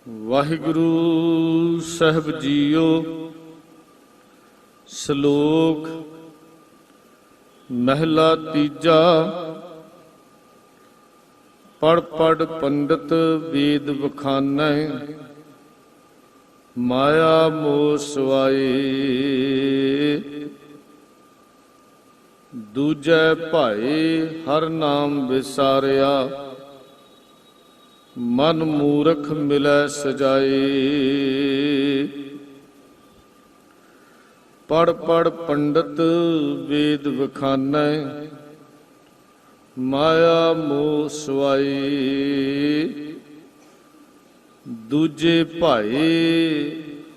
वाहिगुरु साहब जीओ। श्लोक महला तीजा। पढ़ पढ़ पंडित वेद बखानै, माया मोह सवाए। दूजै भाए हर नाम विसारिया, मन मूरख मिलै सजाए। पढ़ पढ़ पंडित वेद बखानै, माया मोह सवाए। दूजे भाए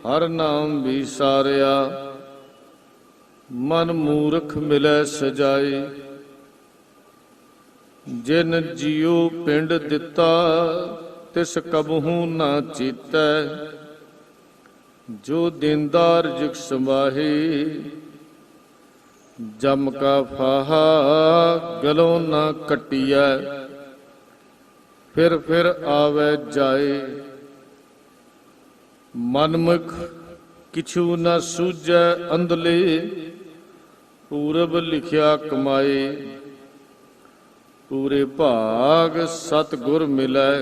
हर नाम विसारिया, मन मूरख मिलै सजाए। जिन जियो पिंड दिता, तिस कबहू ना चीतै। जो दीनदार जिग समाहे, जम का फाहा गलों ना कटिया। फिर आवे जाए, मनमुख किछु न सूझै अंधले। पूरब लिखिया कमाए, पूरे भाग सतगुर मिलै।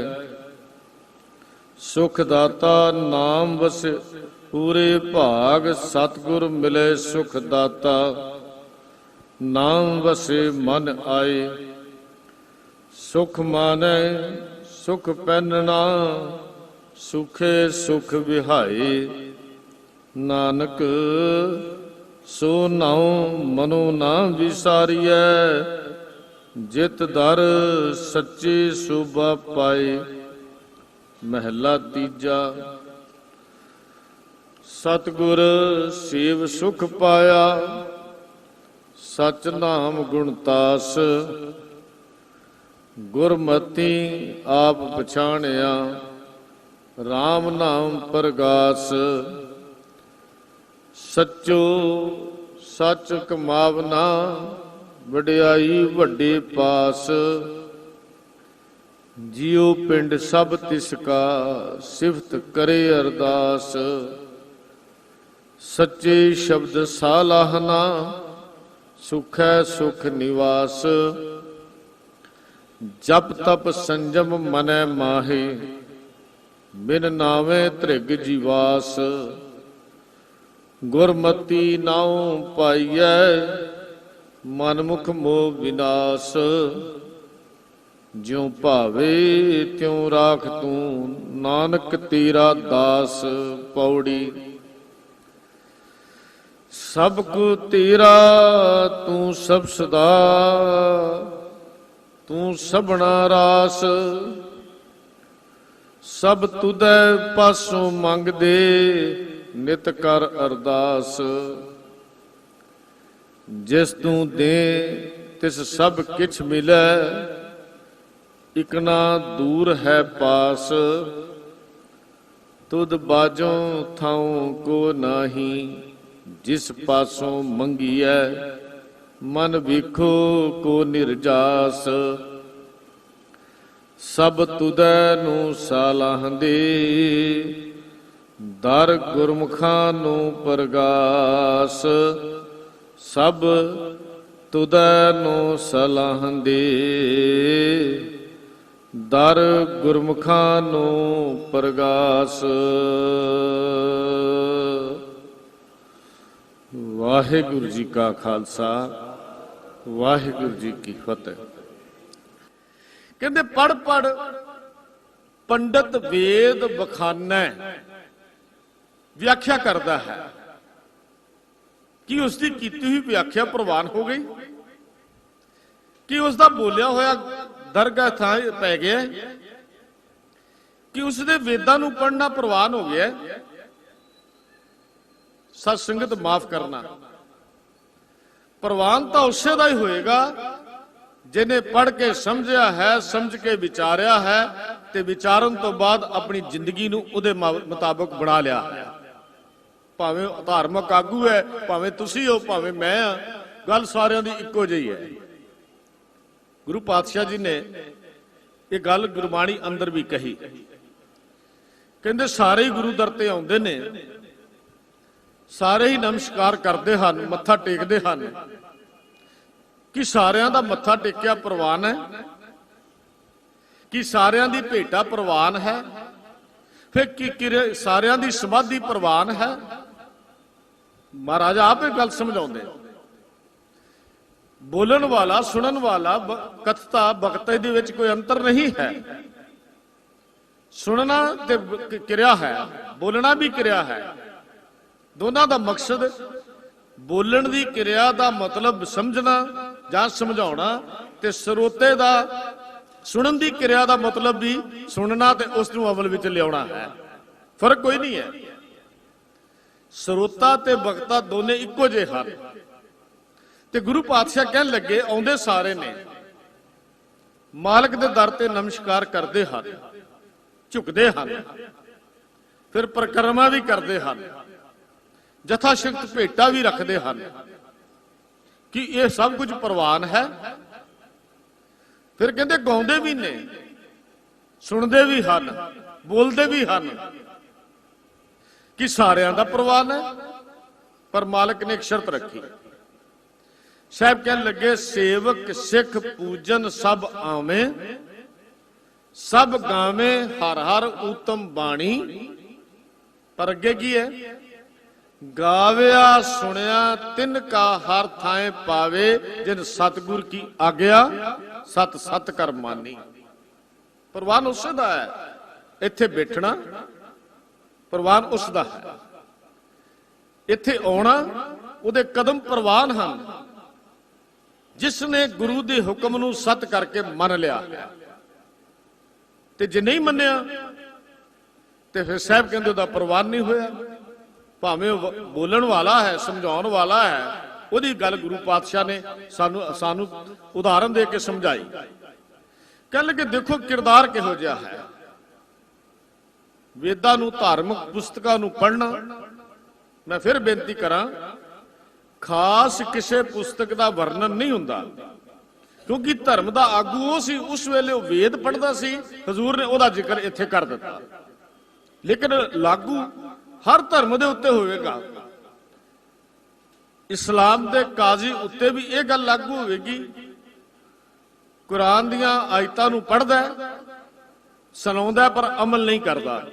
सुख दाता नाम वसे, पूरे भाग सतगुर मिले सुख दाता। नाम वसे मन आए, सुख मानै सुख पैनना। सुखे सुख विहाए, नानक सो नाउ मनो ना विसारियै। जित दर सच्चे शोभा पाए। महला तीजा। सतगुर सेव सुख पाया, सच नाम गुणतास। गुरमति आप पछाणिया, राम नाम परगास। सच्चो सच कमावना, वड्याई वड्डे पास। जियो पिंड सब तिसका, सिफत करे अरदास। सच्चे शब्द सालाहना, सुख है सुख निवास। जप तप संजम मनै माहे, बिन नावे त्रिग जीवास। गुरमति नाउ पाइयै, मनमुख मोह विनाश। ज्यों भावे त्यों राख तू, नानक तेरा दास। पौड़ी। सब को तेरा तू सब सदा, तू सबना रास। सब तुदै पासों मंग दे, नित कर अरदास। जिस तू दे तिस सब किछ मिलै, इकना दूर है पास। तुद बाजों थाऊं को नाही, जिस पासों मंगियै। मन विखो को निर्जास। सब तुदै नू सालाहंदे, दर गुरमुखां नू परगास। सब तुदै नू सलाहंदे, दर गुरमुखां नू परगास। वाहिगुरु जी का खालसा, वाहिगुरु जी की फतेह। कहते पढ़ पढ़ पंडित वेद बखानै, व्याख्या करता है कि उसकी कीती हुई व्याख्या प्रवान हो गई, कि उसका बोलिया होया दरगाह थां पै गया, कि उसने वेदां नूं पढ़ना प्रवान हो गया। सत संगत माफ करना, प्रवान तो उसे दा ही होएगा जिन्हें पढ़ के समझिया है, समझ के विचारिया है, ते विचारन तो बाद अपनी जिंदगी नूं उहदे मुताबिक बना लिया है। भावें धार्मिक आगू है, भावें तुसी हो, भावें मैं हाँ, गल सारियां दी इक्को जिही है। गुरु पातशाह जी ने ये गल गुरबाणी अंदर भी कही ਕਹਿੰਦੇ ਸਾਰੇ ਹੀ ਗੁਰੂ ਦਰ ਤੇ ਆਉਂਦੇ ਨੇ, ਸਾਰੇ ਹੀ ਨਮਸਕਾਰ ਕਰਦੇ ਹਨ, ਮੱਥਾ ਟੇਕਦੇ ਹਨ। ਕਿ ਸਾਰਿਆਂ ਦਾ ਮੱਥਾ ਟੇਕਿਆ ਪ੍ਰਵਾਨ ਹੈ? ਕਿ ਸਾਰਿਆਂ ਦੀ ਭੇਟਾ ਪ੍ਰਵਾਨ ਹੈ? ਫਿਰ ਕੀ ਸਾਰਿਆਂ ਦੀ ਸਮਾਧੀ ਪ੍ਰਵਾਨ ਹੈ? ਮਹਾਰਾਜ ਆਪ ਇਹ ਗੱਲ ਸਮਝਾਉਂਦੇ। ਬੋਲਣ ਵਾਲਾ, ਸੁਣਨ ਵਾਲਾ, ਕਥਤਾ ਬਖਤੇ ਦੇ ਵਿੱਚ ਕੋਈ ਅੰਤਰ ਨਹੀਂ ਹੈ। ਸੁਣਨਾ ਤੇ ਕਿਰਿਆ ਹੈ, ਬੋਲਣਾ ਵੀ ਕਿਰਿਆ ਹੈ। ਦੋਨਾਂ ਦਾ ਮਕਸਦ, ਬੋਲਣ ਦੀ ਕਿਰਿਆ ਦਾ ਮਤਲਬ ਸਮਝਣਾ ਜਾਂ ਸਮਝਾਉਣਾ, ਤੇ ਸਰੋਤੇ ਦਾ ਸੁਣਨ ਦੀ ਕਿਰਿਆ ਦਾ ਮਤਲਬ ਵੀ ਸੁਣਨਾ ਤੇ ਉਸ ਨੂੰ ਅਮਲ ਵਿੱਚ ਲਿਆਉਣਾ ਹੈ। ਫਰਕ ਕੋਈ ਨਹੀਂ ਹੈ। ਸਰੋਤਾ ਤੇ ਬਖਤਾ ਦੋਨੇ ਇੱਕੋ ਜਿਹੇ ਹਨ। ਤੇ ਗੁਰੂ ਪਾਤਸ਼ਾਹ ਕਹਿਣ ਲੱਗੇ, ਆਉਂਦੇ ਸਾਰੇ ਨੇ, ਮਾਲਕ ਦੇ ਦਰ ਤੇ ਨਮਸਕਾਰ ਕਰਦੇ ਹਨ, ਝੁਕਦੇ ਹਨ, ਫਿਰ ਪਰਿਕਰਮਾ ਵੀ ਕਰਦੇ ਹਨ, ਜਥਾ ਸ਼ਕਤ ਭੇਟਾ ਵੀ ਰੱਖਦੇ ਹਨ। ਕਿ ਇਹ ਸਭ ਕੁਝ ਪ੍ਰਵਾਨ ਹੈ? ਫਿਰ ਕਹਿੰਦੇ ਗਾਉਂਦੇ ਵੀ ਨੇ, ਸੁਣਦੇ ਵੀ ਹਨ, ਬੋਲਦੇ ਵੀ ਹਨ। ਕਿ ਸਾਰਿਆਂ ਦਾ ਪ੍ਰਵਾਨ ਹੈ? ਪਰ ਮਾਲਕ ਨੇ ਇੱਕ ਸ਼ਰਤ ਰੱਖੀ। ਸਾਹਿਬ ਕਹਿਣ ਲੱਗੇ, ਸੇਵਕ ਸਿੱਖ ਪੂਜਨ ਸਭ ਆਵੇਂ, ਸਭ ਗਾਵੇਂ ਹਰ ਹਰ ਊਤਮ ਬਾਣੀ। ਪਰ ਅੱਗੇ ਕੀ ਹੈ? ਗਾਵਿਆ ਸੁਣਿਆ ਤਿਨ ਕਾ ਹਰ ਥਾਂ ਪਾਵੇ, ਜਿਨ ਸਤਿਗੁਰ ਕੀ ਆਗਿਆ ਸਤ ਸਤ ਕਰ ਮਾਨੀ। ਪ੍ਰਵਾਨ ਉਸੇ ਦਾ ਹੈ, ਇੱਥੇ ਬੈਠਣਾ ਪ੍ਰਵਾਨ ਉਸ ਦਾ ਹੈ, ਇੱਥੇ ਆਉਣਾ ਉਹਦੇ ਕਦਮ ਪ੍ਰਵਾਨ ਹਨ। ਜਿਸ ਨੇ ਗੁਰੂ ਦੇ ਹੁਕਮ ਨੂੰ ਸਤ ਕਰਕੇ ਮੰਨ ਲਿਆ, ਤੇ ਜੇ ਨਹੀਂ ਮੰਨਿਆ ਤੇ ਫਿਰ ਸਾਹਿਬ ਕਹਿੰਦੇ ਉਹਦਾ ਪ੍ਰਵਾਨ ਨਹੀਂ ਹੋਇਆ। ਭਾਵੇਂ ਉਹ ਬੋਲਣ ਵਾਲਾ ਹੈ, ਸਮਝਾਉਣ ਵਾਲਾ ਹੈ, ਉਹਦੀ ਗੱਲ ਗੁਰੂ ਪਾਤਸ਼ਾਹ ਨੇ ਸਾਨੂੰ ਉਦਾਹਰਨ ਦੇ ਕੇ ਸਮਝਾਈ। ਕਹਿਣ ਲੱਗੇ ਦੇਖੋ ਕਿਰਦਾਰ ਕਿਹੋ ਜਿਹਾ ਹੈ। ਵੇਦਾਂ ਨੂੰ, ਧਾਰਮਿਕ ਪੁਸਤਕਾਂ ਨੂੰ ਪੜ੍ਹਨਾ, ਮੈਂ ਫਿਰ ਬੇਨਤੀ ਕਰਾਂ, ਖਾਸ ਕਿਸੇ ਪੁਸਤਕ ਦਾ ਵਰਣਨ ਨਹੀਂ ਹੁੰਦਾ, ਕਿਉਂਕਿ ਧਰਮ ਦਾ ਆਗੂ ਉਹ ਸੀ। ਉਸ ਵੇਲੇ ਉਹ ਵੇਦ ਪੜ੍ਹਦਾ ਸੀ, ਹਜ਼ੂਰ ਨੇ ਉਹਦਾ ਜ਼ਿਕਰ ਇੱਥੇ ਕਰ ਦਿੱਤਾ। ਲੇਕਿਨ ਲਾਗੂ ਹਰ ਧਰਮ ਦੇ ਉੱਤੇ ਹੋਵੇਗਾ। ਇਸਲਾਮ ਦੇ ਕਾਜ਼ੀ ਉੱਤੇ ਵੀ ਇਹ ਗੱਲ ਲਾਗੂ ਹੋਵੇਗੀ। ਕੁਰਾਨ ਦੀਆਂ ਆਇਤਾਂ ਨੂੰ ਪੜ੍ਹਦਾ, ਸੁਣਾਉਂਦਾ, ਪਰ ਅਮਲ ਨਹੀਂ ਕਰਦਾ।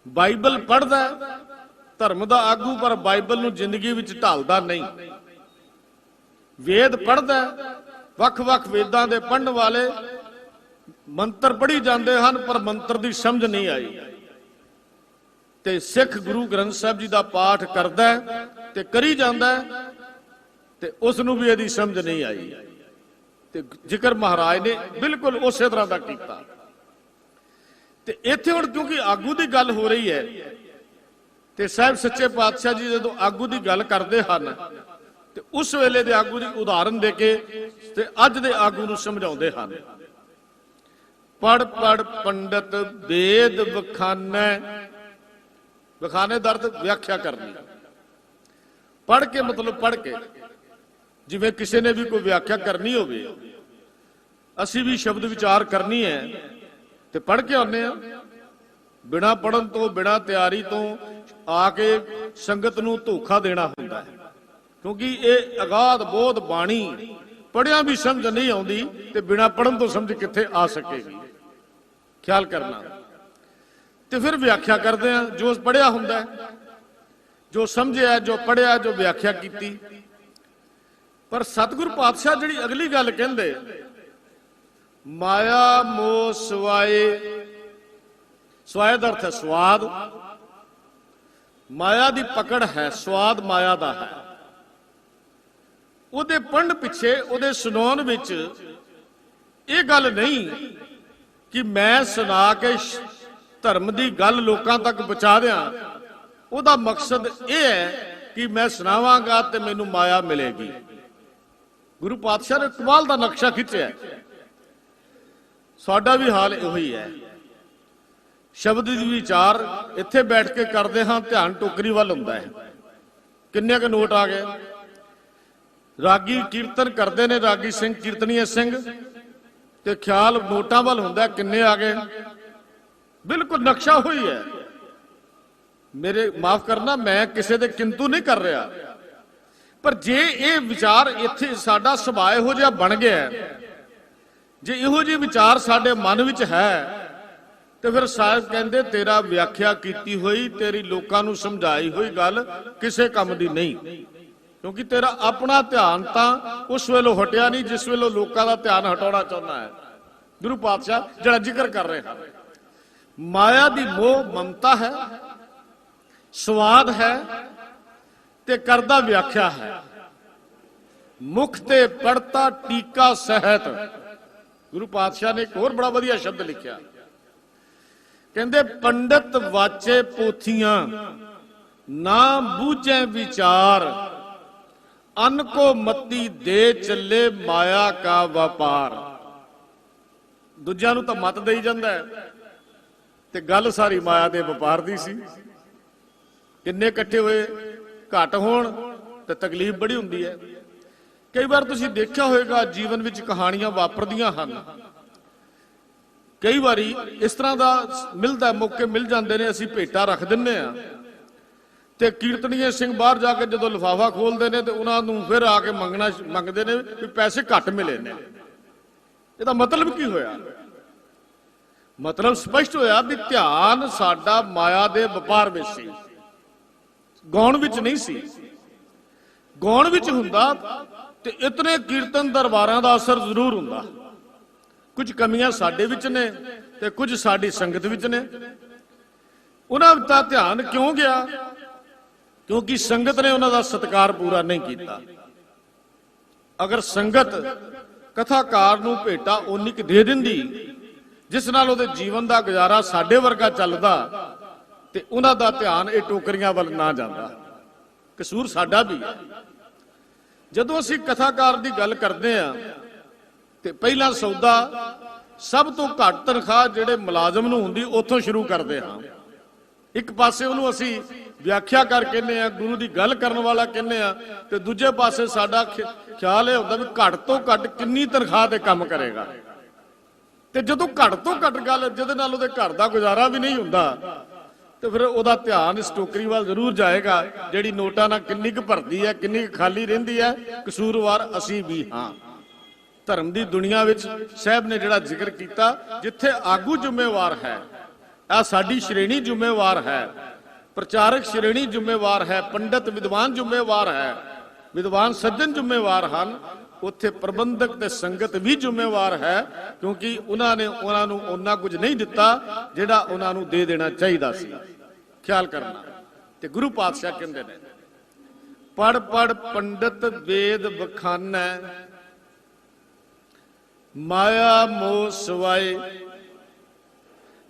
ਬਾਈਬਲ ਪੜ੍ਹਦਾ, ਧਰਮ ਦਾ ਆਗੂ, ਪਰ ਬਾਈਬਲ ਨੂੰ ਜ਼ਿੰਦਗੀ ਵਿੱਚ ਢਾਲਦਾ ਨਹੀਂ। ਵੇਦ ਪੜ੍ਹਦਾ, ਵੱਖ-ਵੱਖ ਵੇਦਾਂ ਦੇ ਪੜ੍ਹਨ ਵਾਲੇ ਮੰਤਰ ਪੜ੍ਹੀ ਜਾਂਦੇ ਹਨ, ਪਰ ਮੰਤਰ ਦੀ ਸਮਝ ਨਹੀਂ ਆਈ। ਤੇ ਸਿੱਖ ਗੁਰੂ ਗ੍ਰੰਥ ਸਾਹਿਬ ਜੀ ਦਾ ਪਾਠ ਕਰਦਾ ਤੇ ਕਰੀ ਜਾਂਦਾ, ਤੇ ਉਸ ਨੂੰ ਵੀ ਇਹਦੀ ਸਮਝ ਨਹੀਂ ਆਈ। ਤੇ ਜ਼ਿਕਰ ਮਹਾਰਾਜ ਨੇ ਬਿਲਕੁਲ ਉਸੇ ਤਰ੍ਹਾਂ ਦਾ ਕੀਤਾ। ਤੇ ਇੱਥੇ ਹੁਣ ਕਿਉਂਕਿ ਆਗੂ ਦੀ ਗੱਲ ਹੋ ਰਹੀ ਹੈ, ਤੇ ਸਾਹਿਬ ਸੱਚੇ ਪਾਤਸ਼ਾਹ ਜੀ ਜਦੋਂ ਆਗੂ ਦੀ ਗੱਲ ਕਰਦੇ ਹਨ, ਤੇ ਉਸ ਵੇਲੇ ਦੇ ਆਗੂ ਦੀ ਉਦਾਹਰਨ ਦੇ ਕੇ ਤੇ ਅੱਜ ਦੇ ਆਗੂ ਨੂੰ ਸਮਝਾਉਂਦੇ ਹਨ। ਪੜ ਪੜ ਪੰਡਤ ਵੇਦ ਵਖਾਨੈ, ਵਖਾਨੇ ਦਾ ਅਰਥ ਵਿਆਖਿਆ ਕਰਨੀ। ਪੜ ਕੇ ਮਤਲਬ ਪੜ ਕੇ, ਜਿਵੇਂ ਕਿਸੇ ਨੇ ਵੀ ਕੋਈ ਵਿਆਖਿਆ ਕਰਨੀ ਹੋਵੇ, ਅਸੀਂ ਵੀ ਸ਼ਬਦ ਵਿਚਾਰ ਕਰਨੀ ਹੈ ਤੇ ਪੜ ਕੇ ਆਉਂਦੇ ਆ। ਬਿਨਾਂ ਪੜਨ ਤੋਂ, ਬਿਨਾਂ ਤਿਆਰੀ ਤੋਂ ਆ ਕੇ ਸੰਗਤ ਨੂੰ ਧੋਖਾ ਦੇਣਾ ਹੁੰਦਾ ਹੈ, ਕਿਉਂਕਿ ਇਹ ਅਗਾਧ ਬੋਧ ਬਾਣੀ ਪੜਿਆ ਵੀ ਸਮਝ ਨਹੀਂ ਆਉਂਦੀ, ਤੇ ਬਿਨਾਂ ਪੜਨ ਤੋਂ ਸਮਝ ਕਿੱਥੇ ਆ ਸਕੇਗੀ। ਖਿਆਲ ਕਰਨਾ। ਤੇ ਫਿਰ ਵਿਆਖਿਆ ਕਰਦੇ ਆ, ਜੋ ਪੜਿਆ ਹੁੰਦਾ, ਜੋ ਸਮਝਿਆ, ਜੋ ਪੜਿਆ, ਜੋ ਵਿਆਖਿਆ ਕੀਤੀ। ਪਰ ਸਤਿਗੁਰ ਪਾਤਸ਼ਾਹ ਜਿਹੜੀ ਅਗਲੀ ਗੱਲ ਕਹਿੰਦੇ, ਮਾਇਆ ਮੋਹ ਸਵਾਏ, ਸਵਾਏ ਦਾ ਅਰਥ ਹੈ ਸਵਾਦ। ਮਾਇਆ ਦੀ ਪਕੜ ਹੈ, ਸਵਾਦ ਮਾਇਆ ਦਾ ਹੈ। ਉਹਦੇ ਪੜ੍ਹਨ ਪਿੱਛੇ, ਉਹਦੇ ਸੁਣਾਉਣ ਵਿੱਚ ਇਹ ਗੱਲ ਨਹੀਂ ਕਿ ਮੈਂ ਸੁਣਾ ਕੇ ਧਰਮ ਦੀ ਗੱਲ ਲੋਕਾਂ ਤੱਕ ਪਹੁੰਚਾ ਦਿਆਂ। ਉਹਦਾ ਮਕਸਦ ਇਹ ਹੈ ਕਿ ਮੈਂ ਸੁਣਾਵਾਂਗਾ ਤੇ ਮੈਨੂੰ ਮਾਇਆ ਮਿਲੇਗੀ। ਗੁਰੂ ਪਾਤਸ਼ਾਹ ਨੇ ਕਮਾਲ ਦਾ ਨਕਸ਼ਾ ਖਿੱਚਿਆ। ਸਾਡਾ ਵੀ ਹਾਲ ਇਹੋ ਹੀ ਹੈ। ਸ਼ਬਦ ਦੀ ਵਿਚਾਰ ਇੱਥੇ ਬੈਠ ਕੇ ਕਰਦੇ ਹਾਂ, ਧਿਆਨ ਟੋਕਰੀ ਵੱਲ ਹੁੰਦਾ ਹੈ। ਕਿੰਨੇ ਕੁ ਨੋਟ ਆ ਗਏ? ਰਾਗੀ ਕੀਰਤਨ ਕਰਦੇ ਨੇ, ਰਾਗੀ ਸਿੰਘ, ਕੀਰਤਨੀਏ ਸਿੰਘ, ਤੇ ਖਿਆਲ ਨੋਟਾਂ ਵੱਲ ਹੁੰਦਾ, ਕਿੰਨੇ ਆ ਗਏ। बिल्कुल नक्शा हुई है। मेरे माफ करना, मैं किसी दे किंतु नहीं कर रहा, पर जे ये विचार इत्थे साडा सुभाਅ इहो जिहा बन गया है, जे इहो ਜਿਹੇ विचार साडे मन विच है, तो फिर साहब कहते तेरा व्याख्या की हुई, तेरी लोगों को समझाई हुई गल किसी काम की नहीं, क्योंकि तेरा अपना ध्यान तो उस वेलों हटिया नहीं जिस वेलों लोगों का ध्यान हटाना चाहना है। गुरु पातशाह जरा जिक्र कर रहे हैं, माया की मोह ममता है, स्वाद है, ते करदा व्याख्या है, मुख ते पढ़ता टीका सहत। गुरु पातशाह ने एक और बड़ा वधिया शब्द लिखा, कहते पंडित वाचे पोथियां ना बूझे विचार, अन को मती दे चले माया का व्यापार। दूजिਆਂ ਨੂੰ ਤਾਂ मत देई ਜਾਂਦਾ है, ते गल सारी माया दे व्यापार दी सी। किन्ने इकट्ठे हुए घट होण ते तकलीफ बड़ी हुंदी है। कई बार तुसीं देखिया होएगा जीवन विच कहानियां वापरदियां हन, कई बारी इस तरह का मिलता मौके मिल जाते हैं, असीं भेटा रख दिंने आ ते कीर्तनीय सिंह बाहर जाके जो लिफाफा खोलते हैं तो उन्होंने फिर आके मंगते हैं भी पैसे घट मिले ने। इसदा मतलब की होया? मतलब स्पष्ट होया भी ध्यान साडा माया दे व्यापार विच सी, गौण विच नहीं सी। गौण विच हुंदा ते इतने कीर्तन दरबारां दा असर जरूर हुंदा। कुछ कमियां साडे विच ने ते कुछ साडी संगत विच ने। उन्हां दा ध्यान क्यों गया? क्योंकि संगत ने उन्हां दा सत्कार पूरा नहीं किया। अगर संगत कथाकार नूं भेटा उन्नी क दे दिंदी जिस नाल उहदे जीवन दा गुजारा साडे वर्गा चलदा ते उन्हां दा ध्यान इह टोकरियां वल ना जांदा। कसूर साडा भी है। जदों असीं कथाकार दी गल करदे आ ते पहला सौदा सब तो घट तनख्वाह जिहड़े मुलाजम नूं हुंदी उत्थों शुरू करदे हां। एक पासे उहनूं असीं व्याख्याकार कहने आ, गुरु की गल करने वाला कहने आ, ते दूजे पासे साडा ख्याल यह होंदा भी घट तो घट किन्नी तनख्वाह ते काम करेगा। ते जदों घट तो घट गल जिहदे नाल उहदे घर दा गुजारा भी नहीं हुंदा तो फिर उहदा ध्यान इस टोकरी वाल जरूर जाएगा जिहड़ी नोटां नाल किन्नी क भरदी है, किन्नी क खाली रहिंदी है। कसूरवार असीं भी हां। धर्म की दुनिया विच साहब ने जिहड़ा जिक्र किया, जिथे आगू जिम्मेवार है, आ साडी श्रेणी जिम्मेवार है, प्रचारक श्रेणी जिम्मेवार है, पंडित विद्वान जिम्मेवार है, विद्वान सज्जन जिम्मेवार हैं, उत्थे प्रबंधक ते संगत भी जिम्मेवार है, क्योंकि उन्होंने उन्होंने उन्ना कुछ नहीं दिता जिहड़ा उन्होंने दे देना चाहिए सी। ख्याल करना। ते गुरु पातशाह कहंदे ने, पढ़ पढ़ पंडित वेद बखानै, माया मोह सवाए,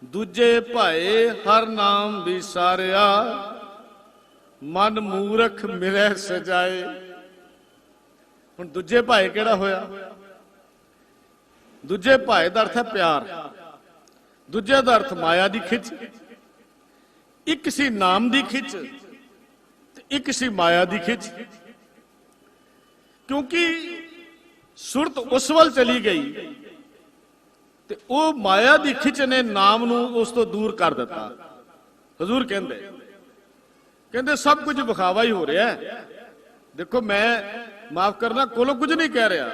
दूजे भाए हर नाम विसारिया, मन मूरख मिले सजाए। हुण दूजे भाए केड़ा होया? दूजे भाए दा अर्थ है प्यार, दूजे दा अर्थ माया दी खिच। एक सी नाम दी खिच ते एक सी माया दी खिच। क्योंकि सुरत उस वल चली गई ते ओ माया दी खिच ने नाम नूं उस तो दूर कर दिता। हजूर कहंदे सब कुछ विखावा ही हो रहा है। देखो मैं माफ करना कोलों कुछ नहीं कह रहा,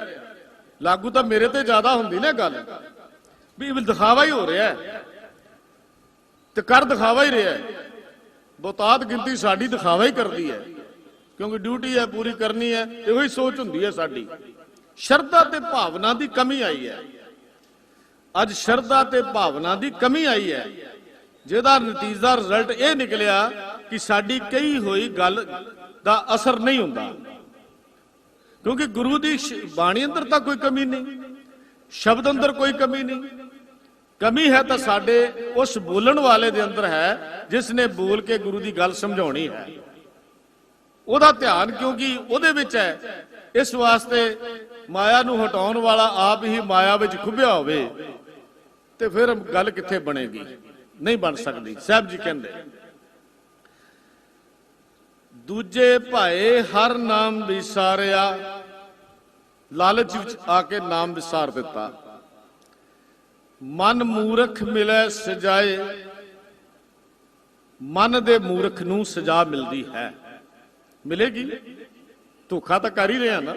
लागू तो मेरे ते ज्यादा हुंदी ना गल भी दिखावा ही हो रहा है ते कर दिखावा ही रहा है। बहुतात गिनती साडी दिखावा ही करती है, क्योंकि ड्यूटी है पूरी करनी है, यही सोच हुंदी है साडी। शरधा ते भावना की कमी आई है। अज शरधा ते भावना की कमी आई है, जिहदा नतीजा रिजल्ट यह निकलिया कि साडी कही हुई गल दा असर नहीं हुंदा। क्योंकि गुरु की बाणी अंदर तो कोई कमी नहीं, शब्द अंदर कोई कमी नहीं। कमी है तो साडे उस बोलन वाले दे अंदर है जिसने बोल के गुरु की गल समझाउणी है। उहदा ध्यान क्योंकि उहदे विच है, इस वास्ते माया नूं हटाउण वाला आप ही माया विच खुभिया होवे ते फिर गल कित्थे बनेगी? नहीं बन सकती। साहब जी कहंदे, दूजे भाए हर नाम विसारिया, लालच विच आके नाम विसार दिता। मन मूरख मिले सजाए, मन दे मूर्ख नूं सजा मिलती है। मिलेगी? धोखा तो कर ही रहा ना।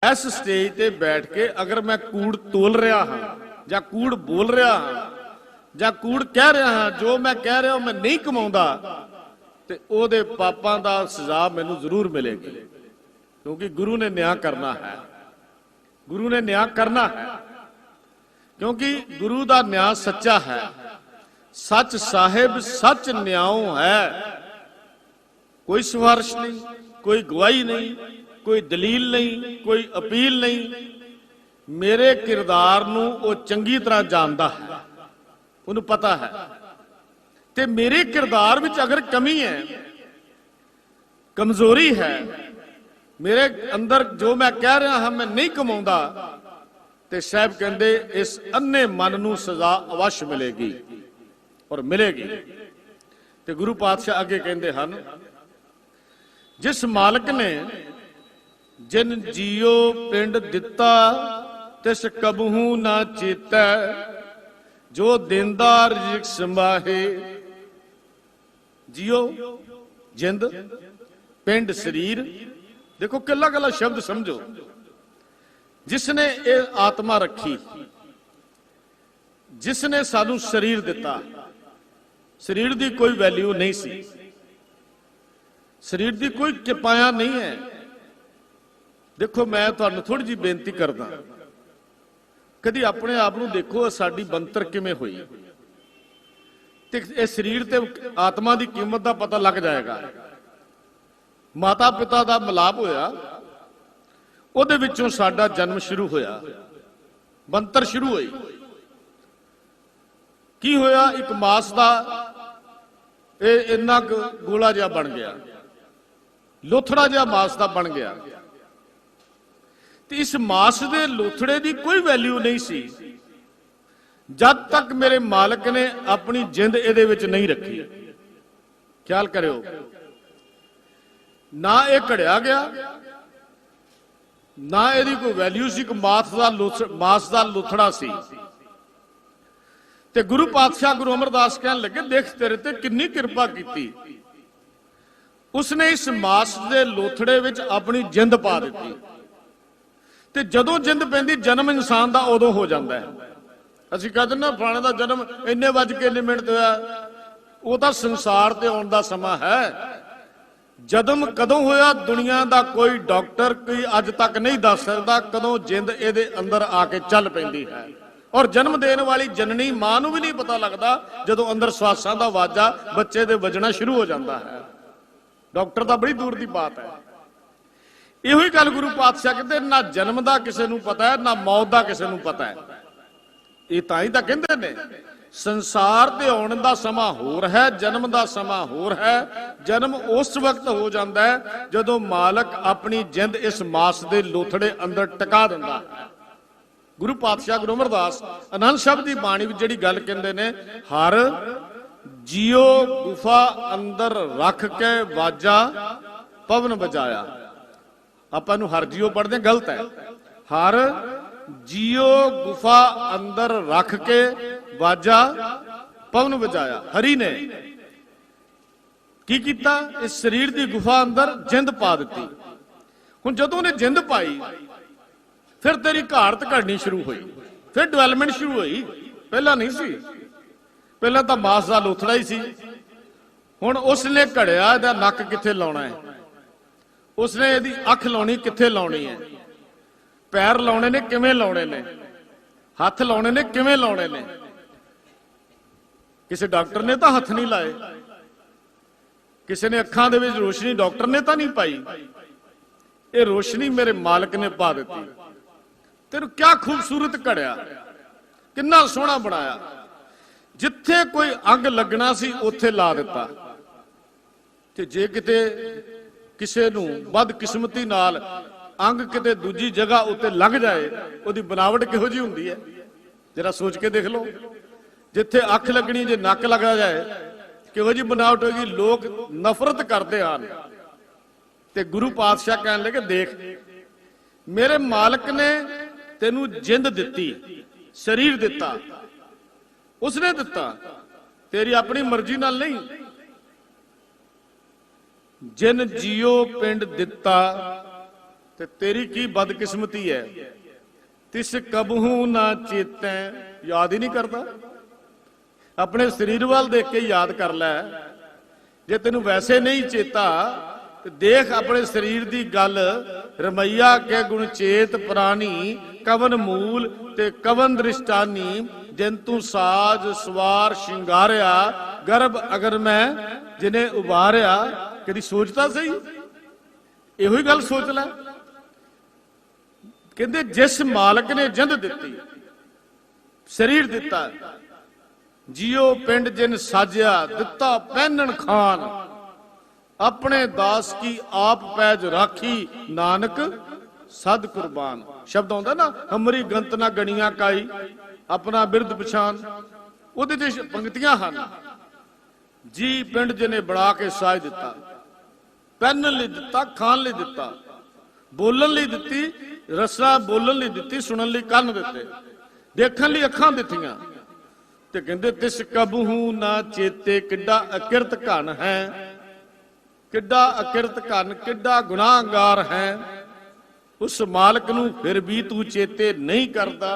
इस स्टेज ते बैठ के अगर मैं कूड़ तोल रहा हाँ या कूड़ बोल रहा हाँ या कूड़ कह रहा हाँ, जो मैं कह रहा मैं नहीं कमाਉਂਦਾ ते ओदे पापां दा सजा मैनूं जरूर मिलेगी, क्योंकि गुरु ने न्याय करना है। गुरु ने न्याय करना है, क्योंकि गुरु दा न्याय सच्चा है। सच साहिब सच न्याय है। कोई सिफारिश नहीं, कोई गवाही नहीं, कोई दलील नहीं, कोई अपील नहीं। मेरे किरदार नूं वो चंगी तरह जानता है, उन्हें पता है। ते मेरे किरदार विच अगर कमी है, कमजोरी है, मेरे अंदर जो मैं कह रहा हाँ मैं नहीं कमाਉਂਦਾ, ते साहब कहते इस अन्ने मन नूं सजा अवश्य मिलेगी और मिलेगी। ते गुरु पातशाह अगे कहते हैं, जिस मालिक ने जिन जियो पिंड दिता तिस कबहू ना चेता, जो देंदा रिज़िक संभाहे। जियो जिंद, पिंड शरीर, देखो कला कला शब्द समझो। जिसने ये आत्मा रखी, जिसने सानू शरीर दिता, शरीर की कोई वैल्यू नहीं सी, शरीर की कोई किपाया नहीं है। देखो मैं तुहानू थोड़ी जी बेनती करदा, कदी अपने आप नू देखो साडी बनतर किवें होई, ते इस शरीर ते आत्मा की कीमत का पता लग जाएगा। माता पिता का मिलाप होया, उहदे विचों साडा जन्म शुरू होया, बनतर शुरू हुई। की होया? एक मास का इन्ना गोला जिहा बन गया, लोथड़ा जिहा मास का बन गया। इस मास के लोथड़े की कोई वैल्यू नहीं सी जब तक मेरे मालिक ने अपनी जिंद इहदे विच नहीं रखी। ख्याल करियो, ना ये घड़िया गया, ना यदि कोई वैल्यू सी, मास का लोथड़ा सी। ते गुरु पातशाह गुरु अमरदास कहन लगे, देख तेरे ते कितनी कृपा की, उसने इस मास के लोथड़े विच अपनी जिंद पा दी। ते जदों जिंद पैंदी जन्म इंसान का उदों हो जाता है। असीं कहते ना फलाणे का जन्म इन्ने बज के इन्ने मिनट होया, वो तो संसार ते आउण दा समा है। जन्म कदों होया दुनिया का कोई डॉक्टर कोई अज तक नहीं दस सकता कदों जिंद इहदे अंदर आके चल पैंदी है। और जन्म देने वाली जननी मां नूं भी नहीं पता लगता जदों अंदर श्वासां दा वाजा बच्चे दे वजना शुरू हो जाता है। डॉक्टर तो बड़ी दूर की बात है। इहो ही गल गुरु पातशाह कहते, ना जन्म का किसी नूं पता है, ना मौत का किसी नूं पता है। ये तां ही तां कहंदे ने संसार ते आउण दा समा होर है, जन्म दा समा होर है। जन्म उस वक्त हो जाता है जदों मालक अपनी जिंद इस मास दे लोथड़े अंदर टका दिंदा है। गुरु पातशाह गुरु अमरदास आनंद शब्द की बाणी विच जिहड़ी गल कहंदे ने, हर जियो गुफा अंदर रख के वाजा पवन बजाया। आपां नूं हर जियो पढ़दे गलत है। हर जियो गुफा अंदर रख के वाजा पवन बजाया। हरि ने की कीता? इस शरीर की गुफा अंदर जिंद पा दी। हुण जदों ने जिंद पाई, फिर तेरी घाड़त घड़नी शुरू हुई, फिर डिवेलपमेंट शुरू हुई। पहला नहीं सी, पहला तो मास का लोथड़ा ही सी। हुण उसने घड़िया इहदा नक कित्थे लाउणा है, उसने इहदी अख लाउणी कित्थे लाउणी है, पैर लाउणे ने किवें लाउणे ने, हथ लाउणे ने किवें लाउणे ने। किसी डॉक्टर ने तो हथ नहीं लाए, किसी ने अखां दे विच रोशनी डॉक्टर ने तो नहीं पाई, ये रोशनी मेरे मालिक ने पा दी। तेनू क्या खूबसूरत घड़िया, कितना सोहना बनाया। जिथे कोई अंग लगना सी उत्थे ला दिता। ते जे किते किसे नू बदकिस्मती नाल अंग किते दूजी जगह उत्ते लग जाए, उहदी बनावट किहो जी हुंदी है जरा सोच के देख लो। जिथे अख लगनी जे नक लगा जाए किहो जी बनावट होगी, लोग नफरत करते हैं। ते गुरु पातशाह कहने लगे, देख मेरे मालिक ने तेनू जिंद दिती, शरीर दिता, उसने दिता, तेरी अपनी मर्जी नाल नहीं। जिन जियो पिंड दिता, ते तेरी की बदकिस्मती है, तिस कबहू ना चेतै, याद ही नहीं करता। अपने शरीर वाल देख के याद कर लै, जे तेन वैसे नहीं चेता तो देख अपने शरीर की गल। रमैया के गुण चेत प्राणी, कवन मूल ते कवन दृष्टानी, जिन तू साज सवार शिंगारिया, गर्भ अगर मैं जिन्हें उबारिया। कभी सोचता सही, इहो ही गल सोच लै। कहते जिस मालक ने जिंद दिती, शरीर दिता, जियो पिंड जिन साजिया, दिता पहनन खान, अपने दास की आप पैज राखी, नानक सद कुर्बान। शब्द आउंदा ना, हमरी गंत ना गणिया काई, अपना बिरद पछान। उहदे च पंक्तियां हन, जी पिंड जिन्हें बना के साज दिता, पहनन लई दिता, खान लई दिता, बोलन लई दिती, रसा बोलन लई दिती, सुनन लई कंन दिते, देखण लई अखां दित्तियां। ते कहंदे तिस कबहू ना चेते, किड्डा अकिरत घन है, किड्डा अकिरत घन, किड्डा गुनाहगार है। उस मालक नूं फिर भी तू चेते नहीं करदा,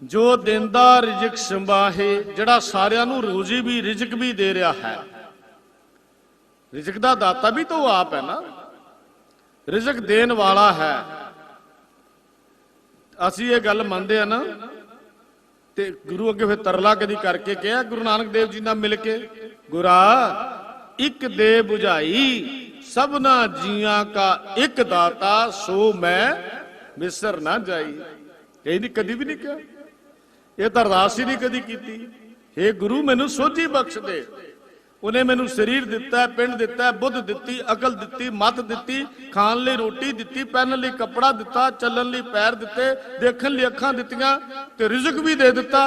जो देंदा रिजक संभाहे, जिहड़ा सारियां नूं रोजी भी रिजक भी दे रहा है। रिजक दा दाता भी तो आप है ना, रिजक देन वाला है। असीं ये गल मनदे आ ना, ते गुरु अगे फिर तरला कदी करके कहा गुरु नानक देव जी नाल मिल के, गुरा इक दे बुझाई, सबना जियां का एक दाता, सो मैं मिसर ना जाई। ये नहीं कदी भी नहीं कहा, यह तो अरदास ही नहीं कदी की। हे गुरु मैनू सोझी बख्श दे। उन्हें मैनू शरीर दिता है, पिंड दिता है, बुद्ध दिती, अकल दिती, मत दिती, खान लई रोटी दिती, पहनण लई कपड़ा दिता, चलण लई पैर दिते, देखण लई अखां दित्तियां, ते रिजक भी दे दिता।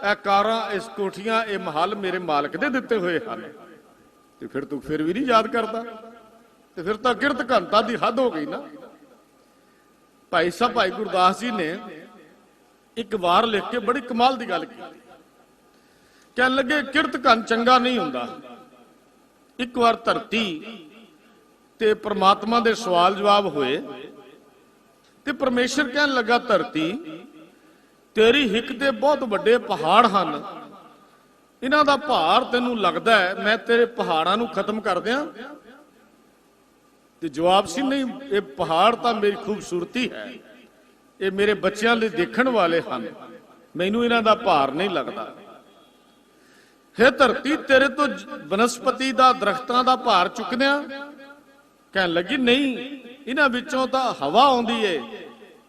ए कारां, इस कोठियां, ए महल मेरे मालक दे दिते हुए हन। ते फिर तू फिर भी नहीं याद करता, ते फिर तो किरत घनता दी हद हो गई ना। भाई साहब भाई गुरदास जी ने एक वार लिख के बड़ी कमाल की गल की। कहन लगे किरत घन चंगा नहीं हुंदा। एक बार धरती ते परमात्मा दे सवाल जवाब होए, ते परमेश्वर कहन लगा धरती तेरी हिक ते बहुत बड़े पहाड़ हन, इन्हां दा भार तैनू लगदा है मैं तेरे पहाड़ां नू खत्म कर दियां? ते जवाब सी नहीं, ये पहाड़ तां मेरी खूबसूरती है, ये मेरे बच्चों लिए देखण वाले हन, मैनू इन्हां दा भार नहीं लगता। हे धरती तेरे तो वनस्पति दा दरख्तां दा भार चुकदिया? कहन लगी नहीं, इन्हां विचों तां हवा आउंदी है,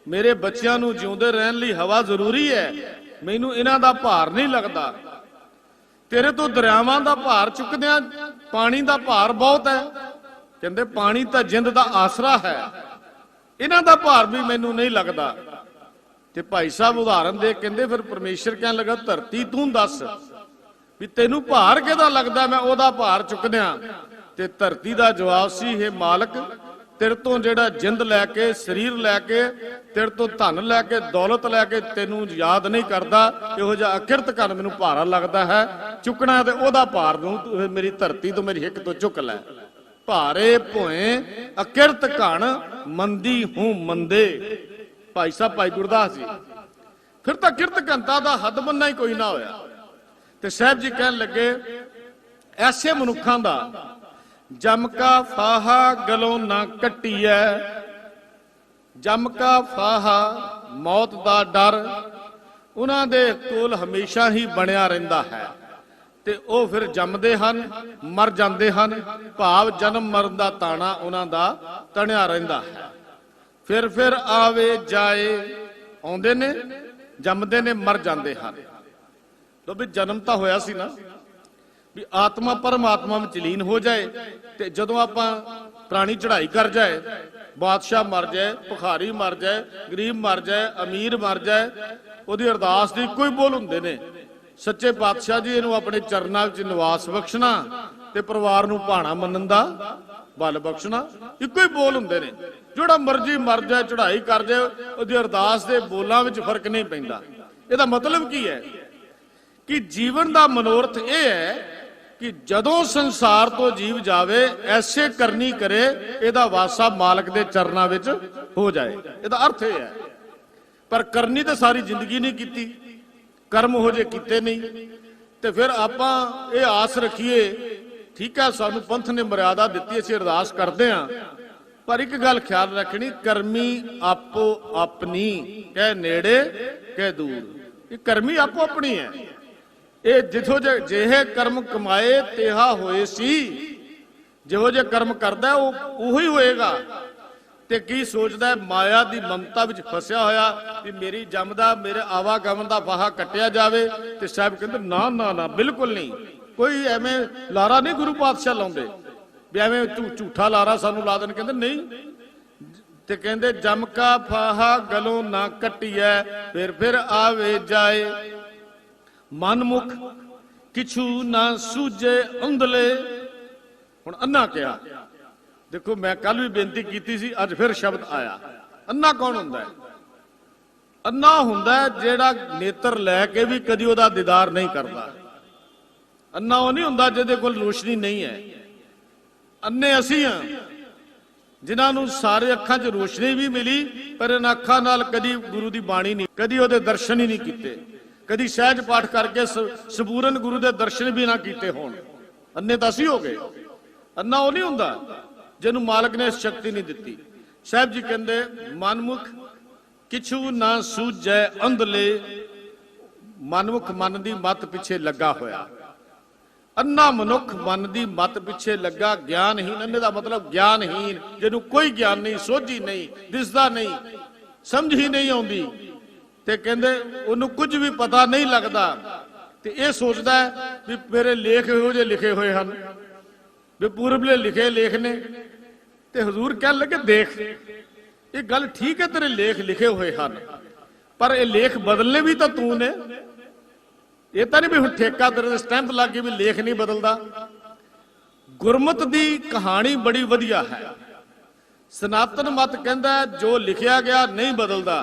मेरे बच्चों नू जिउंदे रहण लई हवा जरूरी है, मैनू इन्हां दा भार नहीं लगता। तेरे तो दरियावां दा भार चुकदिया? पानी दा भार बहुत है, कहंदे पानी तां जिंद दा आसरा है, इन्हां दा भार भी मैनू नहीं लगता। ते भाई साहब उदाहरण दे कहंदे फिर परमेश्वर कहन लगा धरती तू दस भी तेनू भार किहदा लगदा, मैं ओहदा भार चुकदिया। ते धरती दा जवाब सी, हे मालक तेरे तो जिहड़ा जिंद लैके शरीर लैके तेरे तो धन लैके दौलत लैके तेनू याद नहीं करदा, इहो जिहा अकिरत घन मैनू भारा लगदा है, चुकना ते ओहदा भार नूं मेरी धरती तो मेरी हिक तो चुक लै। भारे भोए अकिरत घन मंदी हूं मंदे। भाई साहब भाई गुरदास जी फिर तो किरत घनता दा हद बनना ही कोई ना होया। ते साहब जी कहन लगे ऐसे मनुखां दा जम का फाहा गलों ना कट्टीए, जम का फाहा मौत दा डर उन्हां दे कोल हमेशा ही बनिया रहिंदा है, ते ओ फिर जमदे हन मर जांदे हन, भाव जन्म मरण दा ताना उन्हां दा तणिया रहिंदा है। फिर आवे जाए, आउंदे ने जमदे ने मर जांदे हन। तो भी जन्म तो होया सी ना, भी आत्मा परमात्मा में लीन हो जाए, ते जदों आपां प्राणी चढ़ाई कर जाए, बादशाह मर जाए, भखारी मर जाए, गरीब मर जाए, अमीर मर जाए, उहदी अरदास दी कोई बोल हुंदे ने, सच्चे पातशाह जी इहनूं अपने चरनां विच निवास बख्शना ते परिवार नूं भाणा मनन दा बल बख्शना, इक्को ही बोल हुंदे ने। जिहड़ा मर्जी मर जाए चढ़ाई कर जाए, उहदी अरदास दे बोलां विच फर्क नहीं पैंदा। इहदा मतलब की है कि जीवन का मनोरथ यह है कि जदों संसार तो जीव जावे ऐसे करनी करे, ਇਹਦਾ ਵਾਸਾ मालक ਦੇ ਚਰਨਾਂ ਵਿੱਚ हो जाए। ਇਹਦਾ अर्थ ਇਹ है। पर करनी तो सारी जिंदगी नहीं की, कर्म हो जे किते नहीं, तो फिर आपां ये आस रखीए ठीक है सानू पंथ ने मर्यादा दी, असीं अरदास करते हाँ, पर एक गल ख्याल रखनी, करमी आपो अपनी कह नेड़े कह दूर। ये करमी आपो अपनी है। ये जिथो जेहे कर्म कमाए तेहा होए सी, जिहो जे कर्म करदा उही होएगा। ते की सोचदा माया दी ममता विच फसिया होया कि मेरी जमदा मेरे आवागमन दा फाहा कटिया जावे। ते साहब कहंदे ना ना ना बिल्कुल नहीं, कोई एवें लारा नहीं गुरु पातशाह लाउंदे भी एवें झूठा लारा सानू ला देन। कहंदे नहीं, ते कहंदे जम का फाहा गलों ना कटिया फिर आवे जाए, मनमुख किछु ना सूझे अंधले। हुण अन्ना क्या, देखो मैं कल भी बेनती की थी, अज फिर शब्द आया। अन्ना कौन हुंदा है? अन्ना हुंदा है जेड़ा नेत्र लैके भी कदी ओदा दीदार नहीं करता। अन्ना वो नहीं हुंदा जिहदे कोल रोशनी नहीं है। अन्ने असीं हां जिन्हां नूं सारे अखां 'च रोशनी भी मिली, पर इन अखां नाल कदी गुरु दी बाणी नहीं, कदी ओदे दर्शन ही नहीं कीते, कदी सहज पाठ करके सबूरन गुरु दे दर्शन भी ना कीते होण। अन्ने तां असीं हो गए। अन्ना वो नहीं हुंदा जिन्हों मालक ने शक्ति नहीं दी। साहब जी कहते मनमुख किछु ना सूझे अंधले, मनमुख मन की मत पिछे लगा होया। अन्ना मनुख मन की मत पिछे लगा ज्ञानहीन। अन्ने का मतलब ज्ञानहीन, जिन्हों कोई ज्ञान नहीं, सोझी नहीं, दिसदा नहीं, समझ ही नहीं आती। ते कहते उन्होंने कुछ भी पता नहीं लगता। ते ये सोचता है भी मेरे लेख इहो जे लिखे हुए हैं भी पूरबले लिखे लेख ने। ते हजूर कह लगे देख ये गल ठीक है, तेरे लेख लिखे हुए हैं, पर ये लेख बदलने भी तो तू ने। ये तो नहीं भी हुण ठेका तेरे स्टैंप लग गई भी लेख नहीं बदलता। गुरमत दी कहानी बड़ी वधिया है। सनातन मत कहता है जो लिखिया गया नहीं बदलता,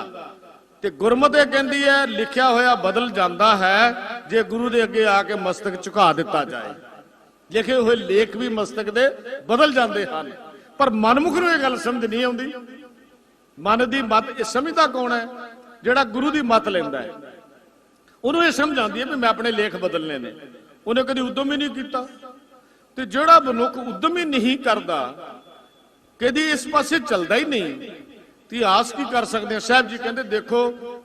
ते गुरमत ये कहती है लिखिया होया बदल जाता है जे गुरु दे अगे आके मस्तक झुका दिता जाए। लिखे हुए लेख भी मस्तक दे बदल जाते हैं, पर मनमुख नूं ये गल समझ नहीं आउंदी। मन दी मत समझदा कौन है? जिहड़ा गुरु दी मत लैंदा है, उन्होंने ये समझ आती है भी मैं अपने लेख बदलने ने। उन्हें कभी उद्यम ही नहीं किया। तो जिहड़ा मनुख उद्यम ही नहीं करता, कभी इस पासे चलता ही नहीं, तो आस की कर सकते हैं। साहब जी कहते देखो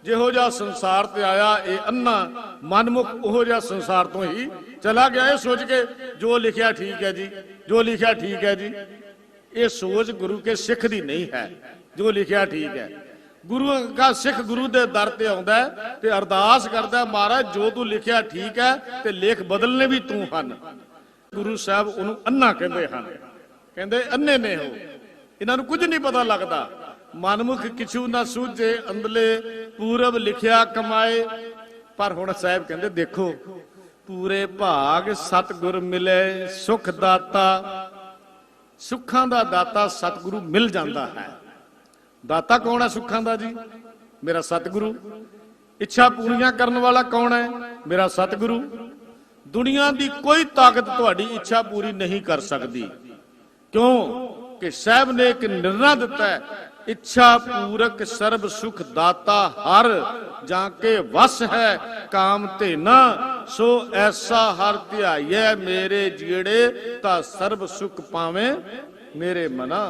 जिहो जिहा संसार ते आया ये अन्ना मनमुख उहो जिहा संसार तो ही चला गया। ये सोच के जो लिखिया ठीक है जी, जो लिखिया ठीक है जी, ये सोच गुरु के सिख दी नहीं है। जो लिखिया ठीक है, गुरु का सिख गुरु दे दर ते आउंदा है ते अरदास करदा है महाराज जो तू लिखिया ठीक है ते लेख बदलने भी तू हन। गुरु साहब उन्होंने अन्ना कहते हैं, कहते अन्ने ने हो, इन्होंने कुछ नहीं पता लगता। मनमुख किछु ना सूझे अंधले पूरब लिखिया कमाए। पर हुण साहब कहते देखो पूरे भाग सतगुर मिले सुख दाता। सुखां दा दाता सतगुरु मिल जाता है। दाता कौन है सुखां दा जी? मेरा सतगुरु। इच्छा पूरियां करने वाला कौन है? मेरा सतगुरु। दुनिया की कोई ताकत तुहाडी इच्छा पूरी नहीं कर सकती। क्यों कि साहब ने एक निर्णय दिता है, इच्छा पूरक सर्व सुख दाता हर जाके वस है काम ते ना सो ऐसा हर ध्याइए मेरे जीड़े ता सर्व सुख पावे मेरे मना।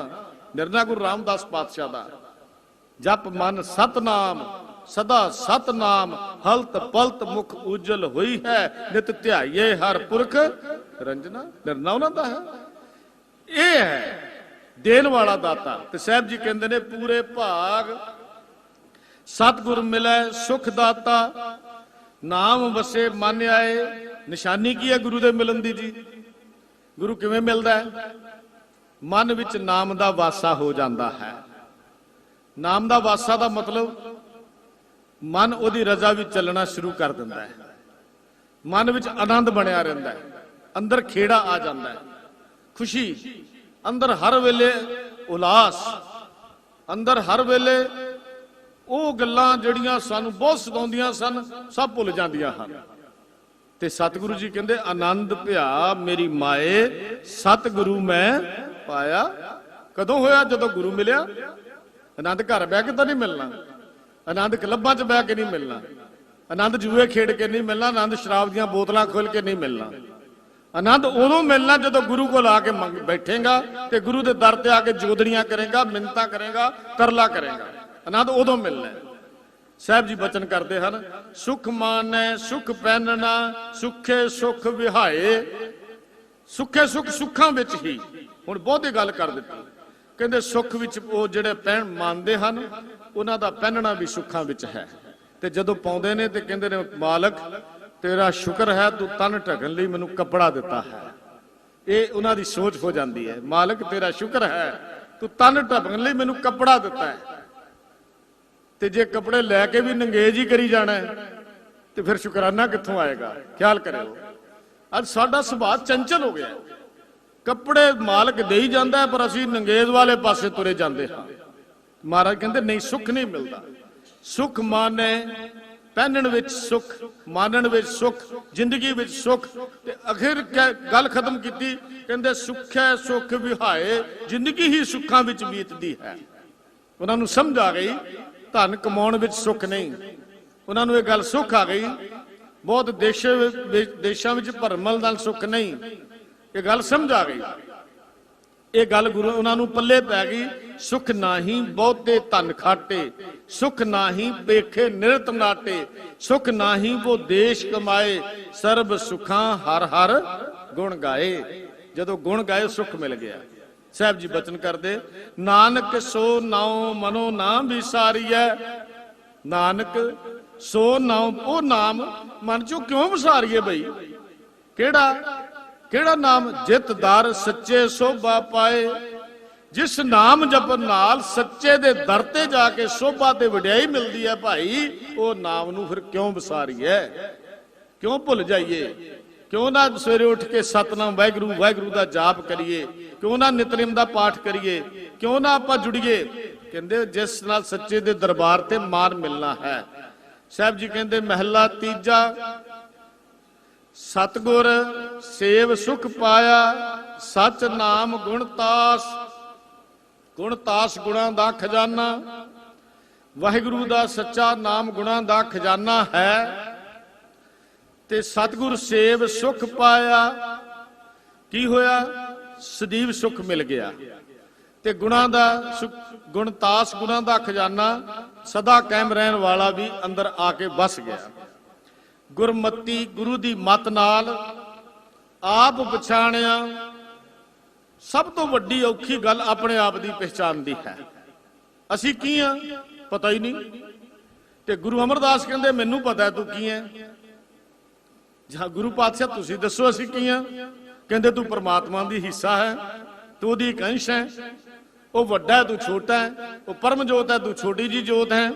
निर्णय गुरु रामदास पातशाह दा। जप मन सतनाम सदा सतनाम हलत पलत मुख उज्जल हुई है नित ध्याइए हर पुरख रंजना। निर्णय उन्हां दा है। ये है देन वाला दाता। तो साहब जी कहते ने पूरे भाग सतगुर मिले सुख दाता नाम वसे मन आए। निशानी की है गुरु दे मिलन दी जी? गुरु किवें मिलदा है? मन विच नाम दा वासा हो जाता है। नाम दा वासा दा मतलब मन ओदी रजा विच चलना शुरू कर दिंदा है। मन विच आनंद बनिया रहिंदा है, अंदर खेड़ा आ जाता है, खुशी अंदर हर वेले उलास, अंदर हर वेले वो गल्लां जिहड़ियां सानू बहुत सताउंदियां सन सब भुल जांदियां हन। ਤੇ ਸਤਿਗੁਰੂ ਜੀ ਕਹਿੰਦੇ ਆਨੰਦ ਭਿਆ ਮੇਰੀ ਮਾਏ ਸਤਿਗੁਰੂ ਮੈਂ ਪਾਇਆ। ਕਦੋਂ ਹੋਇਆ? ਜਦੋਂ ਗੁਰੂ ਮਿਲਿਆ। ਆਨੰਦ ਘਰ ਬਹਿ ਕੇ ਤਾਂ ਨਹੀਂ ਮਿਲਣਾ, ਆਨੰਦ ਕਲੱਬਾਂ 'ਚ ਬਹਿ ਕੇ ਨਹੀਂ ਮਿਲਣਾ, ਆਨੰਦ ਜੂਏ ਖੇਡ ਕੇ ਨਹੀਂ ਮਿਲਣਾ, ਆਨੰਦ ਸ਼ਰਾਬ ਦੀਆਂ ਬੋਤਲਾਂ ਖੋਲ ਕੇ ਨਹੀਂ ਮਿਲਣਾ। ਆਨੰਦ ਉਦੋਂ ਮਿਲਣਾ ਜਦੋਂ ਗੁਰੂ ਕੋਲ ਆ ਕੇ ਬੈਠੇਗਾ ਤੇ ਗੁਰੂ ਦੇ ਦਰ ਤੇ ਆ ਕੇ ਜੋਦੜੀਆਂ ਕਰੇਗਾ, ਮਿੰਨਤਾਂ ਕਰੇਗਾ, ਤਰਲਾ ਕਰੇਗਾ। ਆਨੰਦ ਉਦੋਂ ਮਿਲਣਾ। ਸਾਹਿਬ ਜੀ ਬਚਨ ਕਰਦੇ ਹਨ, ਸੁਖ ਮਾਨੈ ਸੁਖ ਪਹਿਨਣਾ ਸੁਖੇ ਸੁਖ ਵਿਹਾਏ। ਸੁਖੇ ਸੁਖ ਸੁੱਖਾਂ ਵਿੱਚ ਹੀ। ਹੁਣ ਬਹੁਤੀ ਗੱਲ ਕਰ ਦਿੱਤੀ। ਕਹਿੰਦੇ ਸੁੱਖ ਵਿੱਚ ਉਹ ਜਿਹੜੇ ਪਹਿਨ ਮੰਨਦੇ ਹਨ ਉਹਨਾਂ ਦਾ ਪਹਿਨਣਾ ਵੀ ਸੁੱਖਾਂ ਵਿੱਚ ਹੈ। ਤੇ ਜਦੋਂ ਪਾਉਂਦੇ ਨੇ ਤੇ ਕਹਿੰਦੇ ਨੇ ਮਾਲਕ ਤੇਰਾ ਸ਼ੁਕਰ ਹੈ ਤੂੰ ਤਨ ਢਕਣ ਲਈ ਮੈਨੂੰ ਕੱਪੜਾ ਦਿੱਤਾ ਹੈ। ਇਹ ਉਹਨਾਂ ਦੀ ਸੋਚ ਹੋ ਜਾਂਦੀ ਹੈ, ਮਾਲਕ ਤੇਰਾ ਸ਼ੁਕਰ ਹੈ ਤੂੰ ਤਨ ਢਕਣ ਲਈ ਮੈਨੂੰ ਕੱਪੜਾ ਦਿੱਤਾ ਹੈ। ਤੇ ਜੇ ਕੱਪੜੇ ਲੈ ਕੇ ਵੀ ਨੰਗੇਜ ਹੀ ਕਰੀ ਜਾਣਾ ਤੇ ਫਿਰ ਸ਼ੁਕਰਾਨਾ ਕਿੱਥੋਂ ਆਏਗਾ? ਖਿਆਲ ਕਰਿਓ। ਅੱਜ ਸਾਡਾ ਸੁਭਾਅ ਚੰਚਲ ਹੋ ਗਿਆ। ਕੱਪੜੇ ਮਾਲਕ ਦੇ ਹੀ ਜਾਂਦਾ ਪਰ ਅਸੀਂ ਨੰਗੇਜ ਵਾਲੇ ਪਾਸੇ ਤੁਰੇ ਜਾਂਦੇ ਹਾਂ। ਮਹਾਰਾਜ ਕਹਿੰਦੇ ਨਹੀਂ, ਸੁੱਖ ਨਹੀਂ ਮਿਲਦਾ। ਸੁੱਖ ਮਾਨੈ ਪਹਿਨਣ ਵਿੱਚ ਸੁੱਖ, ਮਾਨਣ ਵਿੱਚ ਸੁੱਖ, ਜ਼ਿੰਦਗੀ ਵਿੱਚ ਸੁੱਖ। ਤੇ ਅਖੀਰ ਗੱਲ ਖਤਮ ਕੀਤੀ, ਕਹਿੰਦੇ ਸੁੱਖੈ ਸੁੱਖ ਵਿਹਾਏ। ਜ਼ਿੰਦਗੀ ਹੀ ਸੁੱਖਾਂ ਵਿੱਚ ਬੀਤਦੀ ਹੈ। ਉਹਨਾਂ ਨੂੰ ਸਮਝ ਆ ਗਈ ਧਨ ਕਮਾਉਣ ਵਿੱਚ ਸੁੱਖ ਨਹੀਂ। ਉਹਨਾਂ ਨੂੰ ਇਹ ਗੱਲ ਸੁੱਖ ਆ ਗਈ, ਬਹੁਤ ਦੇਸ਼ਾਂ ਵਿੱਚ ਭਰਮਲ ਨਾਲ ਸੁੱਖ ਨਹੀਂ। ਇਹ ਗੱਲ ਸਮਝ ਆ ਗਈ। ਇਹ ਗੱਲ ਗੁਰੂ ਉਹਨਾਂ ਨੂੰ ਪੱਲੇ ਪੈ ਗਈ। ਸੁਖ ਨਾਹੀ ਬਹੁਤੇ ਧਨ ਖਾਟੇ, ਸੁਖ ਨਾਹੀ ਪੇਖੇ ਨਿਰਤ ਨਾਟੇ, ਸੁਖ ਨਾਹੀ ਉਹ ਦੇਸ਼ ਕਮਾਏ, ਸਰਬ ਸੁਖਾਂ ਹਰ ਹਰ ਗੁਣ ਗਾਏ। ਜਦੋਂ ਗੁਣ ਗਾਏ ਸੁਖ ਮਿਲ ਗਿਆ। ਸਾਹਿਬ ਜੀ ਬਚਨ ਕਰਦੇ, ਨਾਨਕ ਸੋ ਨਾਉ ਮਨੋ ਨਾ ਵਿਸਾਰੀਐ। ਨਾਨਕ ਸੋ ਨਾਉ ਉਹ ਨਾਮ ਮਨ ਚੋਂ ਕਿਉਂ ਵਿਸਾਰੀਏ ਬਈ? ਕਿਹੜਾ ਨਾਮ? ਜਿਤ ਦਰ ਸੱਚੇ ਸੋਭਾ ਪਾਏ। ਜਿਸ ਨਾਮ ਜਪਣ ਨਾਲ ਸੱਚੇ ਦੇ ਦਰ ਤੇ ਜਾ ਕੇ ਸੋਭਾ ਤੇ ਵਡਿਆਈ ਮਿਲਦੀ ਹੈ ਭਾਈ, ਉਹ ਨਾਮ ਨੂੰ ਫਿਰ ਕਿਉਂ ਵਿਸਾਰੀਏ? ਕਿਉਂ ਭੁੱਲ ਜਾਈਏ? ਕਿਉਂ ਨਾ ਸਵੇਰੇ ਉੱਠ ਕੇ ਸਤਨਾਮ ਵਾਹਿਗੁਰੂ ਵਾਹਿਗੁਰੂ ਦਾ ਜਾਪ ਕਰੀਏ? ਕਿਉਂ ਨਾ ਨਿਤਨੇਮ ਦਾ ਪਾਠ ਕਰੀਏ? ਕਿਉਂ ਨਾ ਆਪਾਂ ਜੁੜੀਏ? ਕਹਿੰਦੇ ਜਿਸ ਨਾਲ ਸੱਚੇ ਦੇ ਦਰਬਾਰ ਤੇ ਮਾਨ ਮਿਲਣਾ ਹੈ। ਸਾਹਿਬ ਜੀ ਕਹਿੰਦੇ ਮਹਿਲਾ ਤੀਜਾ, ਸਤਗੁਰ ਸੇਵ ਸੁਖ ਪਾਇਆ, ਸਚ ਨਾਮ ਗੁਣ ਤਾਸ। ਗੁਣ ਤਾਸ ਗੁਣਾਂ ਦਾ ਖਜ਼ਾਨਾ। ਵਾਹਿਗੁਰੂ ਦਾ ਸੱਚਾ ਨਾਮ ਗੁਣਾਂ ਦਾ ਖਜ਼ਾਨਾ ਹੈ। ਤੇ ਸਤਗੁਰ ਸੇਵ ਸੁਖ ਪਾਇਆ। ਕੀ ਹੋਇਆ? ਸਦੀਵ ਸੁਖ ਮਿਲ ਗਿਆ। ਤੇ ਗੁਣਾਂ ਦਾ ਗੁਣ ਤਾਸ ਗੁਣਾਂ ਦਾ ਖਜ਼ਾਨਾ ਸਦਾ ਕਾਇਮ ਰਹਿਣ ਵਾਲਾ ਵੀ ਅੰਦਰ ਆ ਕੇ ਵਸ ਗਿਆ। ਗੁਰਮਤੀ ਗੁਰੂ ਦੀ ਮਤ ਨਾਲ ਆਪ ਪਛਾਣਿਆ। ਸਭ ਤੋਂ ਵੱਡੀ ਔਖੀ ਗੱਲ ਆਪਣੇ ਆਪ ਦੀ ਪਹਿਚਾਨ ਦੀ ਹੈ। ਅਸੀਂ ਕੀ ਆ ਪਤਾ ਹੀ ਨਹੀਂ। ਤੇ ਗੁਰੂ ਅਮਰਦਾਸ ਕਹਿੰਦੇ ਮੈਨੂੰ ਪਤਾ ਤੂੰ ਕੀ ਹੈ। ਜਾਂ ਗੁਰੂ ਪਾਤਸ਼ਾਹ ਤੁਸੀਂ ਦੱਸੋ ਅਸੀਂ ਕੀ ਆ? ਕਹਿੰਦੇ ਤੂੰ ਪਰਮਾਤਮਾ ਦੀ ਹਿੱਸਾ ਹੈ, ਤੂੰ ਉਹਦੀ ਇੱਕ ਅੰਸ਼ ਹੈ। ਉਹ ਵੱਡਾ ਹੈ, ਤੂੰ ਛੋਟਾ ਹੈ। ਉਹ ਪਰਮ ਜੋਤ ਹੈ, ਤੂੰ ਛੋਟੀ ਜੀ ਜੋਤ ਹੈ।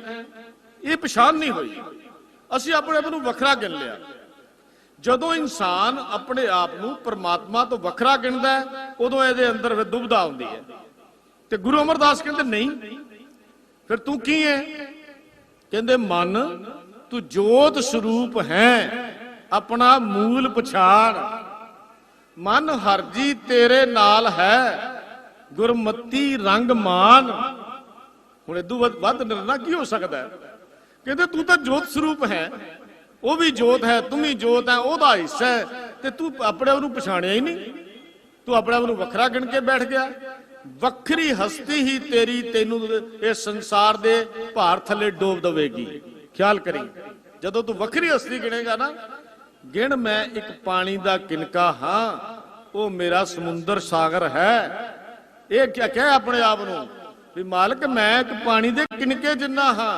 ਇਹ ਪਛਾਣ ਨਹੀਂ ਹੋਈ। ਅਸੀਂ ਆਪਣੇ ਆਪ ਨੂੰ ਵੱਖਰਾ ਗਿਣ ਲਿਆ। ਜਦੋਂ ਇਨਸਾਨ ਆਪਣੇ ਆਪ ਨੂੰ ਪਰਮਾਤਮਾ ਤੋਂ ਵੱਖਰਾ ਗਿਣਦਾ ਹੈ ਉਦੋਂ ਇਹਦੇ ਅੰਦਰ ਫਿਰ ਦੁਬਦਾ ਆਉਂਦੀ ਹੈ। ਤੇ ਗੁਰੂ ਅਮਰਦਾਸ ਕਹਿੰਦੇ ਨਹੀਂ, ਫਿਰ ਤੂੰ ਕੀ ਹੈ? ਕਹਿੰਦੇ ਮਨ ਤੂੰ ਜੋਤ ਸਰੂਪ ਹੈ, ਆਪਣਾ ਮੂਲ ਪਛਾਣ। ਮਨ ਹਰਜੀ ਤੇਰੇ ਨਾਲ ਹੈ, ਗੁਰਮਤੀ ਰੰਗ ਮਾਨ। ਹੁਣ ਇਦੋਂ ਵੱਧ ਨਿਰਣਾ ਕੀ ਹੋ ਸਕਦਾ ਹੈ? ਕਹਿੰਦੇ ਤੂੰ ਤਾਂ ਜੋਤ ਸਰੂਪ ਹੈ, ਉਹ ਵੀ ਜੋਤ ਹੈ, ਤੂੰ ਵੀ ਜੋਤ ਹੈ, ਉਹਦਾ ਹਿੱਸਾ ਹੈ। ਤੇ ਤੂੰ ਆਪਣੇ ਆਪ ਨੂੰ ਪਛਾਣਿਆ ਹੀ ਨਹੀਂ। ਤੂੰ ਆਪਣੇ ਆਪ ਨੂੰ ਵੱਖਰਾ ਗਿਣ ਕੇ ਬੈਠ ਗਿਆ। ਵੱਖਰੀ ਹਸਤੀ ਹੀ ਤੇਰੀ ਤੈਨੂੰ ਇਸ ਸੰਸਾਰ ਦੇ ਭਾਰ ਥੱਲੇ ਡੋਬ ਦੇਵੇਗੀ। ਖਿਆਲ ਕਰੀ, ਜਦੋਂ ਤੂੰ ਵੱਖਰੀ ਹਸਤੀ ਗਿਣੇਗਾ ਨਾ, ਗਿਣ ਮੈਂ ਇੱਕ ਪਾਣੀ ਦਾ ਕਿਨਕਾ ਹਾਂ, ਉਹ ਮੇਰਾ ਸਮੁੰਦਰ ਸਾਗਰ ਹੈ। ਇਹ ਕਿਆ ਕਹਿ ਆਪਣੇ ਆਪ ਨੂੰ ਵੀ ਮਾਲਕ ਮੈਂ ਇੱਕ ਪਾਣੀ ਦੇ ਕਿਨਕੇ ਜਿੰਨਾ ਹਾਂ,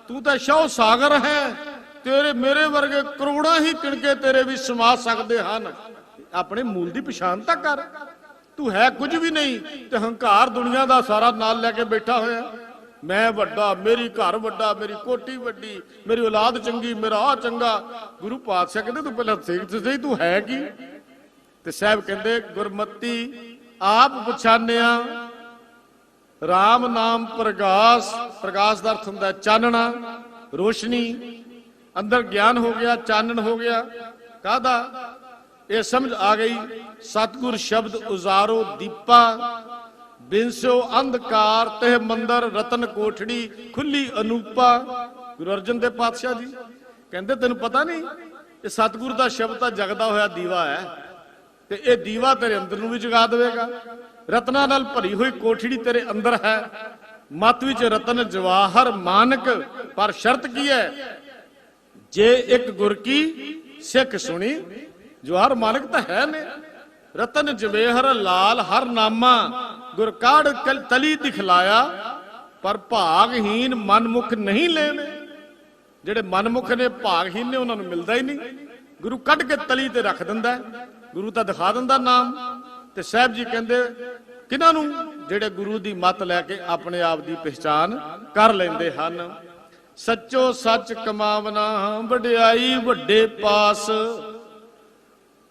ਤੂੰ ਤਾਂ ਸ਼ੌ ਸਾਗਰ ਹੈ। ਤੇਰੇ ਮੇਰੇ ਵਰਗੇ ਕਰੋੜਾਂ ਹੀ ਕਿਣਕੇ ਤੇਰੇ ਵੀ ਸਮਾ ਸਕਦੇ ਹਨ। ਆਪਣੇ ਮੂਲ ਦੀ ਪਛਾਣ ਤਾਂ ਕਰ। ਤੂੰ ਹੈ ਕੁਝ ਵੀ ਨਹੀਂ ਤੇ ਹੰਕਾਰ ਦੁਨੀਆ ਦਾ ਸਾਰਾ ਨਾਲ ਲੈ ਕੇ ਬੈਠਾ ਹੋਇਆ। ਮੈਂ ਵੱਡਾ, ਮੇਰੀ ਘਰ ਵੱਡਾ, ਮੇਰੀ ਕੋਠੀ ਵੱਡੀ, ਮੇਰੀ ਔਲਾਦ ਚੰਗੀ, ਮੇਰਾ ਆ ਚੰਗਾ। ਗੁਰੂ ਪਾਤਸ਼ਾਹ ਕਹਿੰਦੇ ਤੂੰ ਪਹਿਲਾਂ ਸਿੱਖ ਸਹੀ ਤੂੰ ਹੈ ਕੀ? ਤੇ ਸਾਹਿਬ ਕਹਿੰਦੇ ਗੁਰਮਤੀ ਆਪ ਪਛਾਨਿਆ। ਰਾਮ ਨਾਮ ਪ੍ਰਗਾਸ। ਪ੍ਰਗਾਸ ਦਾ ਅਰਥ ਹੁੰਦਾ ਚਾਨਣਾ, ਰੋਸ਼ਨੀ। ਅੰਦਰ ਗਿਆਨ ਹੋ ਗਿਆ, ਚਾਨਣ ਹੋ ਗਿਆ। ਕਾਹਦਾ? ਇਹ ਸਮਝ ਆ ਗਈ। ਸਤਿਗੁਰ ਸ਼ਬਦ ਉਜ਼ਾਰੋ ਦੀਪਾ, ਬਿਨਸੋ ਅੰਧਕਾਰ ਤਹਿ ਮੰਦਰ ਰਤਨ ਕੋਠੜੀ ਖੁੱਲੀ ਅਨੂਪਾ। ਗੁਰੂ ਅਰਜਨ ਦੇਵ ਪਾਤਸ਼ਾਹ ਜੀ ਕਹਿੰਦੇ ਤੈਨੂੰ ਪਤਾ ਨਹੀਂ, ਇਹ ਸਤਿਗੁਰ ਦਾ ਸ਼ਬਦ ਤਾਂ ਜਗਦਾ ਹੋਇਆ ਦੀਵਾ ਹੈ, ਤੇ ਇਹ ਦੀਵਾ ਤੇਰੇ ਅੰਦਰ ਨੂੰ ਵੀ ਜਗਾ ਦੇਵੇਗਾ। ਰਤਨਾਂ ਨਾਲ ਭਰੀ ਹੋਈ ਕੋਠੜੀ ਤੇਰੇ ਅੰਦਰ ਹੈ, ਮੱਤ ਵਿੱਚ ਰਤਨ ਜਵਾਹਰ ਮਾਨਕ। ਪਰ ਸ਼ਰਤ ਕੀ ਹੈ? ਜੇ ਇੱਕ ਗੁਰ ਕੀ ਸਿੱਖ ਸੁਣੀ। ਜਵਾਹਰ ਮਾਨਕ ਤਾਂ ਹੈ ਨੇ, ਰਤਨ ਜਵੇਹਰ ਲਾਲ ਹਰ ਨਾਮਾ, ਗੁਰ ਕਾੜ ਤਲੀ ਦਿਖਲਾਇਆ। ਪਰ ਭਾਗਹੀਨ ਮਨਮੁਖ ਨਹੀਂ ਲੈਣੇ। ਜਿਹੜੇ ਮਨਮੁਖ ਨੇ, ਭਾਗਹੀਨ ਨੇ, ਉਹਨਾਂ ਨੂੰ ਮਿਲਦਾ ਹੀ ਨਹੀਂ। ਗੁਰੂ ਕੱਢ ਕੇ ਤਲੀ ਤੇ ਰੱਖ ਦਿੰਦਾ, ਗੁਰੂ ਤਾਂ ਦਿਖਾ ਦਿੰਦਾ ਨਾਮ। ਤੇ ਸਾਹਿਬ ਜੀ ਕਹਿੰਦੇ ਕਿਹਨਾਂ ਨੂੰ? ਜਿਹੜੇ ਗੁਰੂ ਦੀ ਮੱਤ ਲੈ ਕੇ ਆਪਣੇ ਆਪ ਦੀ ਪਹਿਚਾਨ ਕਰ ਲੈਂਦੇ ਹਨ। ਸੱਚੋ ਸੱਚ ਕਮਾਵਨਾ ਵਡਿਆਈ ਵੱਡੇ ਪਾਸ।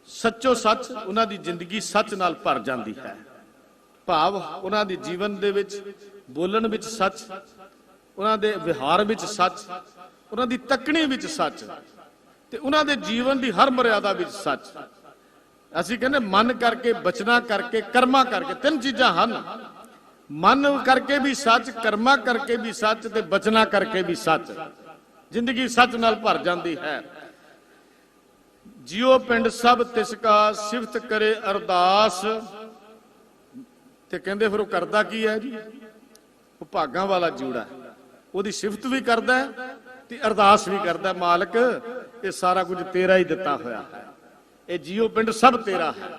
ਸੱਚੋ ਸੱਚ, ਉਹਨਾਂ ਦੀ ਜ਼ਿੰਦਗੀ ਸੱਚ ਨਾਲ ਭਰ ਜਾਂਦੀ ਹੈ। ਭਾਵ ਉਹਨਾਂ ਦੇ ਜੀਵਨ ਦੇ ਵਿੱਚ, ਬੋਲਣ ਵਿੱਚ ਸੱਚ, ਉਹਨਾਂ ਦੇ ਵਿਹਾਰ ਵਿੱਚ ਸੱਚ, ਉਹਨਾਂ ਦੀ ਤੱਕਣੀ ਵਿੱਚ ਸੱਚ, ਤੇ ਉਹਨਾਂ ਦੇ ਜੀਵਨ ਦੀ ਹਰ ਮਰਿਆਦਾ ਵਿੱਚ ਸੱਚ। ਅਸੀਂ ਕਹਿੰਦੇ ਮਨ ਕਰਕੇ, ਬਚਨਾ ਕਰਕੇ, ਕਰਮਾਂ ਕਰਕੇ। ਤਿੰਨ ਚੀਜ਼ਾਂ ਹਨ। ਮਨ ਕਰਕੇ ਵੀ ਸੱਚ, ਕਰਮਾਂ ਕਰਕੇ ਵੀ ਸੱਚ, ਤੇ ਬਚਨਾ ਕਰਕੇ ਵੀ ਸੱਚ। ਜ਼ਿੰਦਗੀ ਸੱਚ ਨਾਲ ਭਰ ਜਾਂਦੀ ਹੈ। ਜਿਉ ਪਿੰਡ ਸਭ ਤਿਸ ਕਾ ਸਿਫਤ ਕਰੇ ਅਰਦਾਸ। ਤੇ ਕਹਿੰਦੇ ਫਿਰ ਉਹ ਕਰਦਾ ਕੀ ਹੈ ਜੀ? ਉਹ ਭਾਗਾਂ ਵਾਲਾ ਜੂੜਾ, ਉਹਦੀ ਸਿਫਤ ਵੀ ਕਰਦਾ ਤੇ ਅਰਦਾਸ ਵੀ ਕਰਦਾ। ਮਾਲਕ, ਇਹ ਸਾਰਾ ਕੁਝ ਤੇਰਾ ਹੀ ਦਿੱਤਾ ਹੋਇਆ ਹੈ, ਇਹ ਜਿਉ ਪਿੰਡ ਸਭ ਤੇਰਾ ਹੈ।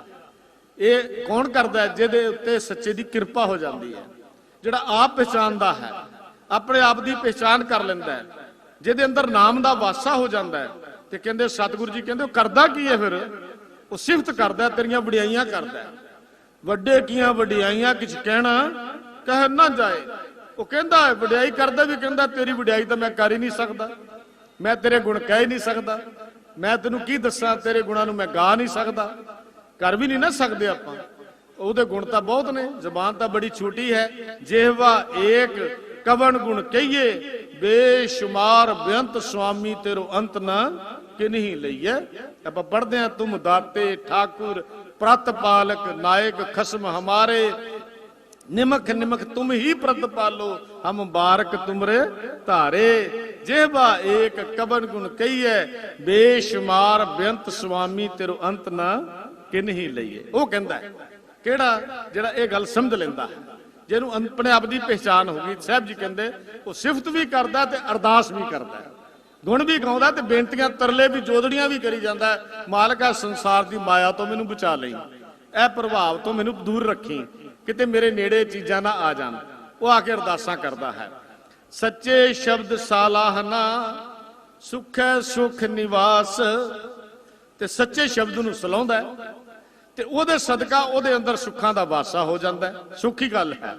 ਇਹ ਕੌਣ ਕਰਦਾ? ਜਿਹਦੇ ਉੱਤੇ ਸੱਚੇ ਦੀ ਕਿਰਪਾ ਹੋ ਜਾਂਦੀ ਹੈ, ਜਿਹੜਾ ਆਪ ਪਛਾਣਦਾ ਹੈ, ਆਪਣੇ ਆਪ ਦੀ ਪਹਿਚਾਨ ਕਰ ਲੈਂਦਾ ਹੈ, ਜਿਹਦੇ ਅੰਦਰ ਨਾਮ ਦਾ ਵਾਸਾ ਹੋ ਜਾਂਦਾ ਹੈ। ਤੇ ਕਹਿੰਦੇ ਸਤਿਗੁਰੂ ਜੀ ਕਹਿੰਦੇ ਉਹ ਕਰਦਾ ਕੀ ਹੈ? ਫਿਰ ਉਹ ਸਿਫਤ ਕਰਦਾ, ਤੇਰੀਆਂ ਵਡਿਆਈਆਂ ਕਰਦਾ। ਵੱਡੇ ਕੀਆਂ ਵਡਿਆਈਆਂ ਕਿਛ ਕਹਿਣਾ ਕਹਿ ਨਾ ਜਾਏ। ਉਹ ਕਹਿੰਦਾ ਵਡਿਆਈ ਕਰਦਾ ਵੀ ਕਹਿੰਦਾ ਤੇਰੀ ਵਡਿਆਈ ਤਾਂ ਮੈਂ ਕਰ ਹੀ ਨਹੀਂ ਸਕਦਾ, ਮੈਂ ਤੇਰੇ ਗੁਣ ਕਹਿ ਹੀ ਨਹੀਂ ਸਕਦਾ, ਮੈਂ ਤੈਨੂੰ ਕੀ ਦੱਸਾਂ, ਤੇਰੇ ਗੁਣਾਂ ਨੂੰ ਮੈਂ ਗਾ ਨਹੀਂ ਸਕਦਾ। ਕਰ ਵੀ ਨਹੀਂ ਨਾ ਸਕਦੇ ਆਪਾਂ, ਉਹਦੇ ਗੁਣ ਤਾਂ ਬਹੁਤ ਨੇ, ਜ਼ਬਾਨ ਤਾਂ ਬੜੀ ਛੋਟੀ ਹੈ। ਜਿਹਵਾ ਏਕ ਕਵਣ ਗੁਣ ਕਹੀਏ, ਬੇਸ਼ੁਮਾਰ ਬੇਅੰਤ ਸੁਆਮੀ ਤੇਰੋ ਅੰਤ ਨਾ ਕਿ ਨਹੀਂ ਲਈਏ। ਆਪਾਂ ਪੜ੍ਹਦੇ ਹਾਂ, ਤੁਮ ਦਾਤੇ ਠਾਕੁਰ ਪ੍ਰਤਪਾਲਕ ਨਾਇਕ ਖਸਮ ਹਮਾਰੇ, ਨਿਮਖ ਨਿਮਖ ਤੁਮ ਹੀ ਪ੍ਰਤਪਾਲੋ ਹਮ ਬਾਰਕ ਤੁਮਰੇ ਧਾਰੇ। ਜਿਹਵਾ ਏਕ ਕਵਣ ਗੁਣ ਕਹੀਏ, ਬੇਸ਼ੁਮਾਰ ਬੇਅੰਤ ਸੁਆਮੀ ਤੇਰੋ ਅੰਤ ਨਾ ਕਿ ਨਹੀਂ ਲਈਏ। ਉਹ ਕਹਿੰਦਾ ਕਿਹੜਾ? ਜਿਹੜਾ ਇਹ ਗੱਲ ਸਮਝ ਲੈਂਦਾ ਹੈ, ਜਿਹਨੂੰ ਆਪਣੇ ਆਪ ਦੀ ਪਹਿਚਾਨ ਹੋ ਗਈ। ਸਾਹਿਬ ਜੀ ਕਹਿੰਦੇ ਉਹ ਸਿਫਤ ਵੀ ਕਰਦਾ ਤੇ ਅਰਦਾਸ ਵੀ ਕਰਦਾ, ਗੁਣ ਵੀ ਗਾਉਂਦਾ ਤੇ ਬੇਨਤੀਆਂ ਤਰਲੇ ਵੀ, ਜੋਦੜੀਆਂ ਵੀ ਕਰੀ ਜਾਂਦਾ। ਮਾਲਕਾ, ਸੰਸਾਰ ਦੀ ਮਾਇਆ ਤੋਂ ਮੈਨੂੰ ਬਚਾ ਲਈ, ਇਹ ਪ੍ਰਭਾਵ ਤੋਂ ਮੈਨੂੰ ਦੂਰ ਰੱਖੀ, ਕਿਤੇ ਮੇਰੇ ਨੇੜੇ ਚੀਜ਼ਾਂ ਨਾ ਆ ਜਾਣ। ਉਹ ਆ ਕੇ ਅਰਦਾਸਾਂ ਕਰਦਾ ਹੈ। ਸੱਚੇ ਸ਼ਬਦ ਸਾਲਾਹਨਾ ਸੁਖੈ ਸੁਖ ਨਿਵਾਸ। ਤੇ ਸੱਚੇ ਸ਼ਬਦ ਨੂੰ ਸਲਾਉਂਦਾ ਤੇ ਉਹਦੇ ਸਦਕਾ ਉਹਦੇ ਅੰਦਰ ਸੁੱਖਾਂ ਦਾ ਵਾਸਾ ਹੋ ਜਾਂਦਾ ਹੈ। ਸੁੱਖੀ ਗੱਲ ਹੈ,